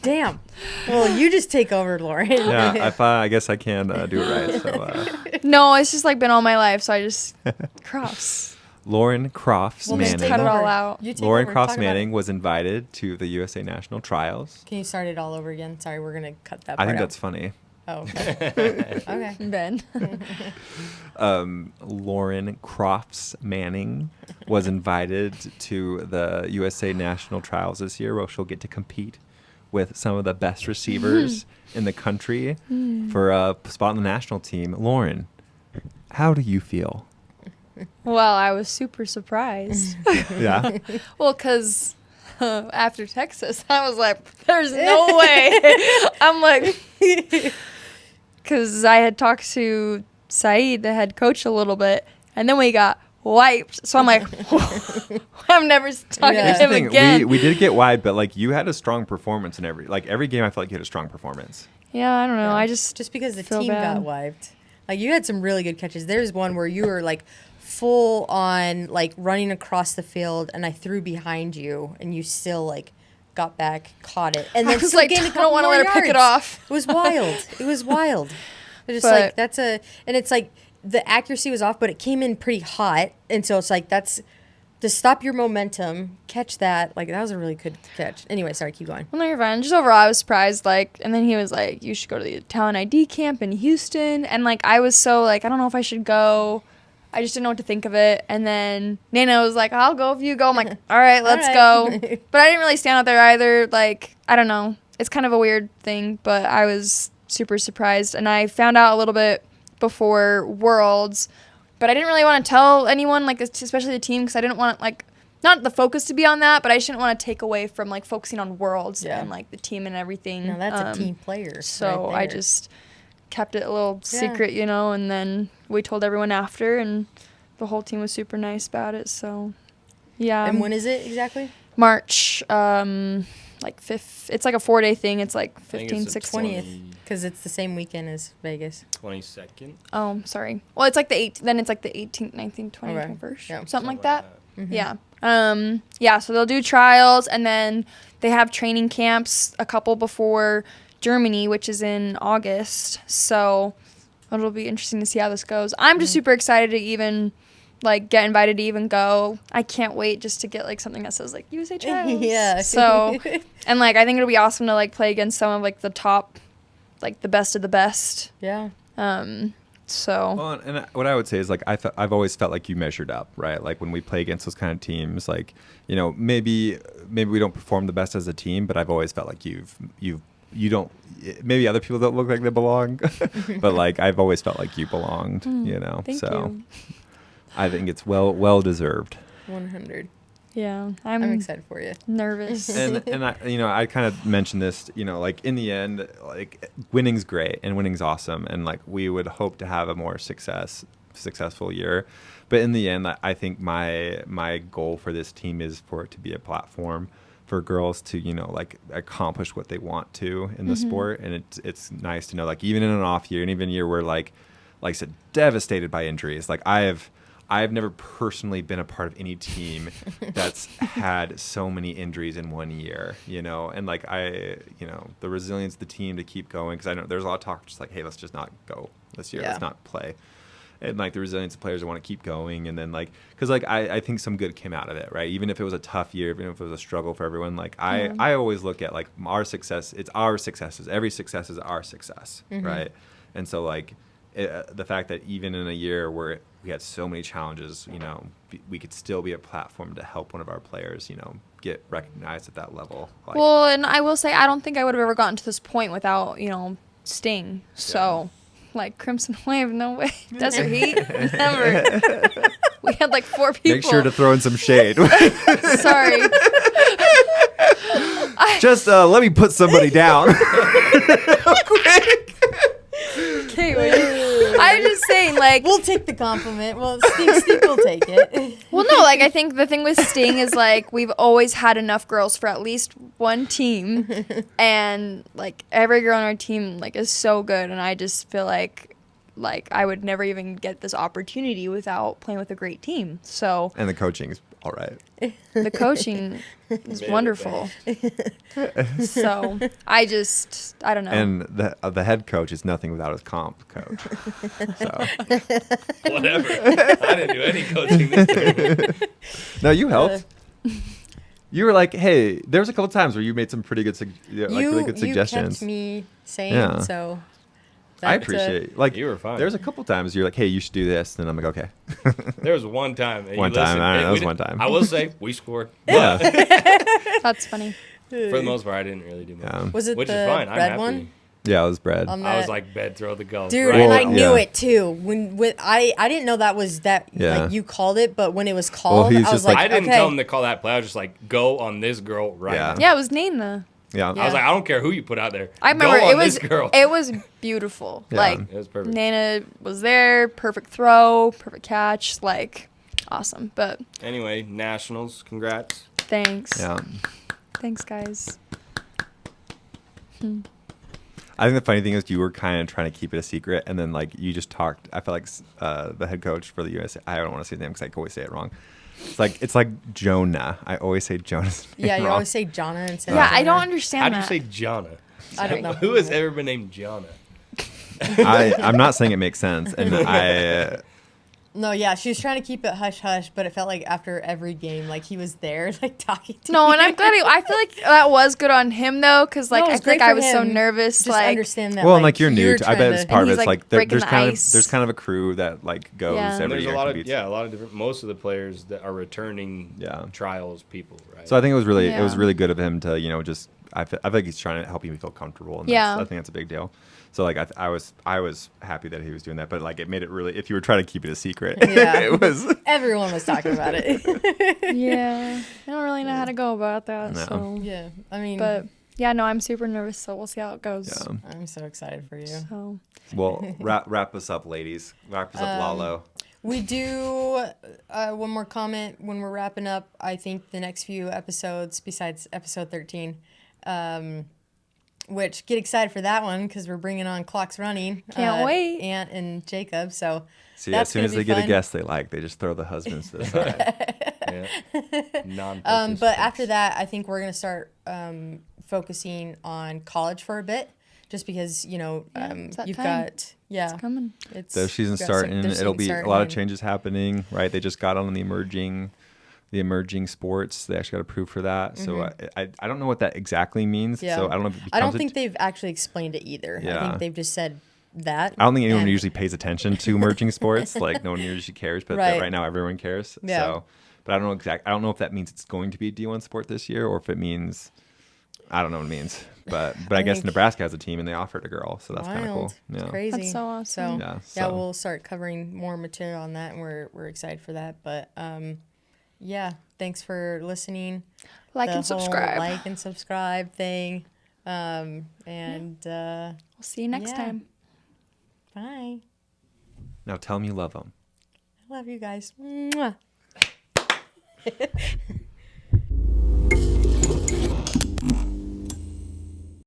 Damn. Well, you just take over, Lauren. Yeah, I guess I can do it right. So No, it's just like been all my life. So I just, Crofts. Lauren Crofts Well, just Manning. cut it all out. You take Lauren over, Crofts talk about Manning it. was invited to the USA National Trials. Can you start it all over again? Sorry, we're gonna cut that. I part think out. that's funny. Oh, okay. Okay. Ben. Lauren Crofts Manning was invited to the USA National Trials this year, where she'll get to compete with some of the best receivers in the country for a spot on the national team. Lauren, how do you feel? Well, I was super surprised. Yeah. Well, because after Texas, I was like, there's no way. I'm like, because I had talked to Saeed, the head coach, a little bit, and then we got wiped. So I'm like, I'm never talking Yeah. to Here's the him thing, again. we did get wide, but like you had a strong performance in every game. I felt like you had a strong performance. Yeah, I don't know. Yeah. I just because the feel team bad. got wiped. Like you had some really good catches. There's one where you were like full on like running across the field, and I threw behind you, and you still like got back, caught it, and I then was still like, gained a I couple don't want to more let her pick it yards. off. It was wild. It was wild. It's just But- like and it's like the accuracy was off, but it came in pretty hot, and so it's like that's to stop your momentum, catch that. Like that was a really good catch. Anyway, sorry, keep going. Well, no, you're fine. Just overall, I was surprised. Like, and then he was like, "You should go to the talent ID camp in Houston." And like, I was so like, I don't know if I should go. I just didn't know what to think of it. And then Nana was like, "I'll go if you go." I'm like, "All right, let's All right. go." But I didn't really stand out there either. Like, I don't know. It's kind of a weird thing, but I was super surprised, and I found out a little bit before Worlds. But I didn't really want to tell anyone, like especially the team, because I didn't want like not the focus to be on that, but I just didn't want to take away from like focusing on Worlds Yeah. and like the team and everything. Now that's a team player. So right I there. just kept it a little Yeah. secret, and then we told everyone after, and the whole team was super nice about it. So yeah. And when is it exactly? March, like 5th. It's like a 4-day thing. It's like think 15, it's the 16. 20th. Because it's the same weekend as Vegas. 22nd. Oh, sorry. Well, it's like the 8th. Then it's like the 18th, 19th, 20th, Okay. 21st. Yeah. Something like that. Mhm. Yeah. Yeah, so they'll do trials, and then they have training camps a couple before Germany, which is in August. So it'll be interesting to see how this goes. I'm just super excited to even like get invited to even go. I can't wait just to get like something that says like USA Trials. Yeah. So and like I think it'll be awesome to like play against some of like the top, like the best of the best. Yeah. So Well, and what I would say is like I've always felt like you measured up, right? Like when we play against those kind of teams, like maybe we don't perform the best as a team, but I've always felt like you don't. Maybe other people don't look like they belong, but like I've always felt like you belonged. thank So you. I think it's well deserved. 100. Yeah, I'm excited for you. nervous. And I kind of mentioned this, like in the end, like winning's great and winning's awesome, and like we would hope to have a more successful year, but in the end, I think my goal for this team is for it to be a platform for girls to like accomplish what they want to in the sport, and it's nice to know like even in an off year and even a year where like I said, devastated by injuries, like I've never personally been a part of any team that's had so many injuries in one year, and like the resilience of the team to keep going, because I know there's a lot of talk just like, hey, let's just not go this year, Yeah. let's not play. and like the resilience of players that want to keep going, and then like because like I think some good came out of it, right? Even if it was a tough year, even if it was a struggle for everyone, like I always look at like our success. It's our successes. Every success is our success, right? And so like the fact that even in a year where we had so many challenges, you know, we could still be a platform to help one of our players, you know, get recognized at that level. Like, well, and I will say I don't think I would have ever gotten to this point without, you know, Sting. So, like Crimson Wave, no way. Desert Heat, never. We had like 4 people. make sure to throw in some shade. Sorry. Just let me put somebody down. Okay, wait. I'm just saying, like, We'll take the compliment. Well, Steve will take it. well, no, like I think the thing with Sting is like we've always had enough girls for at least one team, and like every girl on our team like is so good, and I just feel like I would never even get this opportunity without playing with a great team. So And the coaching's all right. the coaching is wonderful. So I don't know. And the head coach is nothing without his comp coach. So Whatever. I didn't do any coaching this year. no, you helped. You were like, hey, there was a couple times where you made some pretty good, really good suggestions. You kept me sane, Yeah. so I appreciate like You were fine. There's a couple times you're like, hey, you should do this, and I'm like, okay. There was one time. And One you time, listened, I know, and that we was didn't- one time. I will say we scored. Yeah. But That's funny. for the most part, I didn't really do much. Yeah. Was it Which the is fine. I'm red happy. one? Yeah, it was bread. I was like, bed, throw the goal. Dude, Right. and I Well, knew yeah. it too. When I didn't know that was that Yeah. like you called it, but when it was called, he's I was just like, I didn't okay. tell him to call that play. I was just like, go on this girl right Yeah. now. Yeah, it was Nana. yeah. I was like, I don't care who you put out there. I remember go on it was this girl. it was beautiful. Yeah. Like It was perfect. Nana was there, perfect throw, perfect catch, like awesome. But Anyway, Nationals, congrats. thanks. Yeah. Thanks guys. I think the funny thing is you were kind of trying to keep it a secret, and then like you just talked. I felt like the head coach for the USA. I don't want to say his name because I always say it wrong. It's like Jonah. I always say Jonah's name Yeah, you wrong. always say Jonna instead Yeah, of I don't Jonah. understand How do you that. say Jonna? I don't know. Who has ever been named Jonna? I'm not saying it makes sense, and I No, yeah, she was trying to keep it hush hush, but it felt like after every game, like he was there, like talking to No, me. and I'm glad I feel like that was good on him though, because like No, it I was feel like great I for was so him. nervous. Just like understand that. well, and like you're new. were I bet trying it's to- part of And it's he's, like like, there, breaking there's the kind ice. of there's kind of a crew that like goes Yeah. every There's year. a lot and of competes. a lot of different. Most of the players that are returning Yeah. trials people, right? So I think it was really Yeah. really good of him to just I feel like he's trying to help you feel comfortable. And Yeah. I think that's a big deal. So like I was happy that he was doing that, but like it made it really if you were trying to keep it a secret, Yeah. it was. Everyone was talking about it. yeah, I don't really know how to go about that. No. So, Yeah, I mean, but yeah, no, I'm super nervous. So we'll see how it goes. Yeah. I'm so excited for you. So Well, wrap us up, ladies. Wrap us up, Lalo. We do one more comment when we're wrapping up. I think the next few episodes, besides episode 13, which get excited for that one because we're bringing on Clocks Running. Can't wait. Ant and Jacob. So See, that's as soon gonna as they be get a fun. guest they like, they just throw the husbands to the side. Yeah. But after that, I think we're gonna start focusing on college for a bit, just because it's that you've time. got it's coming. It's Their season's got some- starting. their It'll season's be a starting lot of and- changes happening, right? They just got on the emerging sports. They actually got approved for that. So I don't know what that exactly means. Yeah. So I don't know if it becomes I don't think they've actually explained it either. I Yeah. think they've just said that. I don't think anyone and- usually pays attention to emerging sports. Like no one usually cares, but Right. right now everyone cares. Yeah. So, but I don't know I don't know if that means it's going to be a D1 sport this year, or if it means I don't know what it means. But I guess think- Nebraska has a team and they offered a girl, so that's kind of cool. Wild. It's Yeah. crazy. That's so awesome. Yeah, Yeah, so- we'll start covering more material on that, and we're excited for that. But yeah, thanks for listening. Like The and whole subscribe. Like and subscribe thing. And We'll see you next yeah. time. bye. Now tell them you love them. I love you guys. Mwah.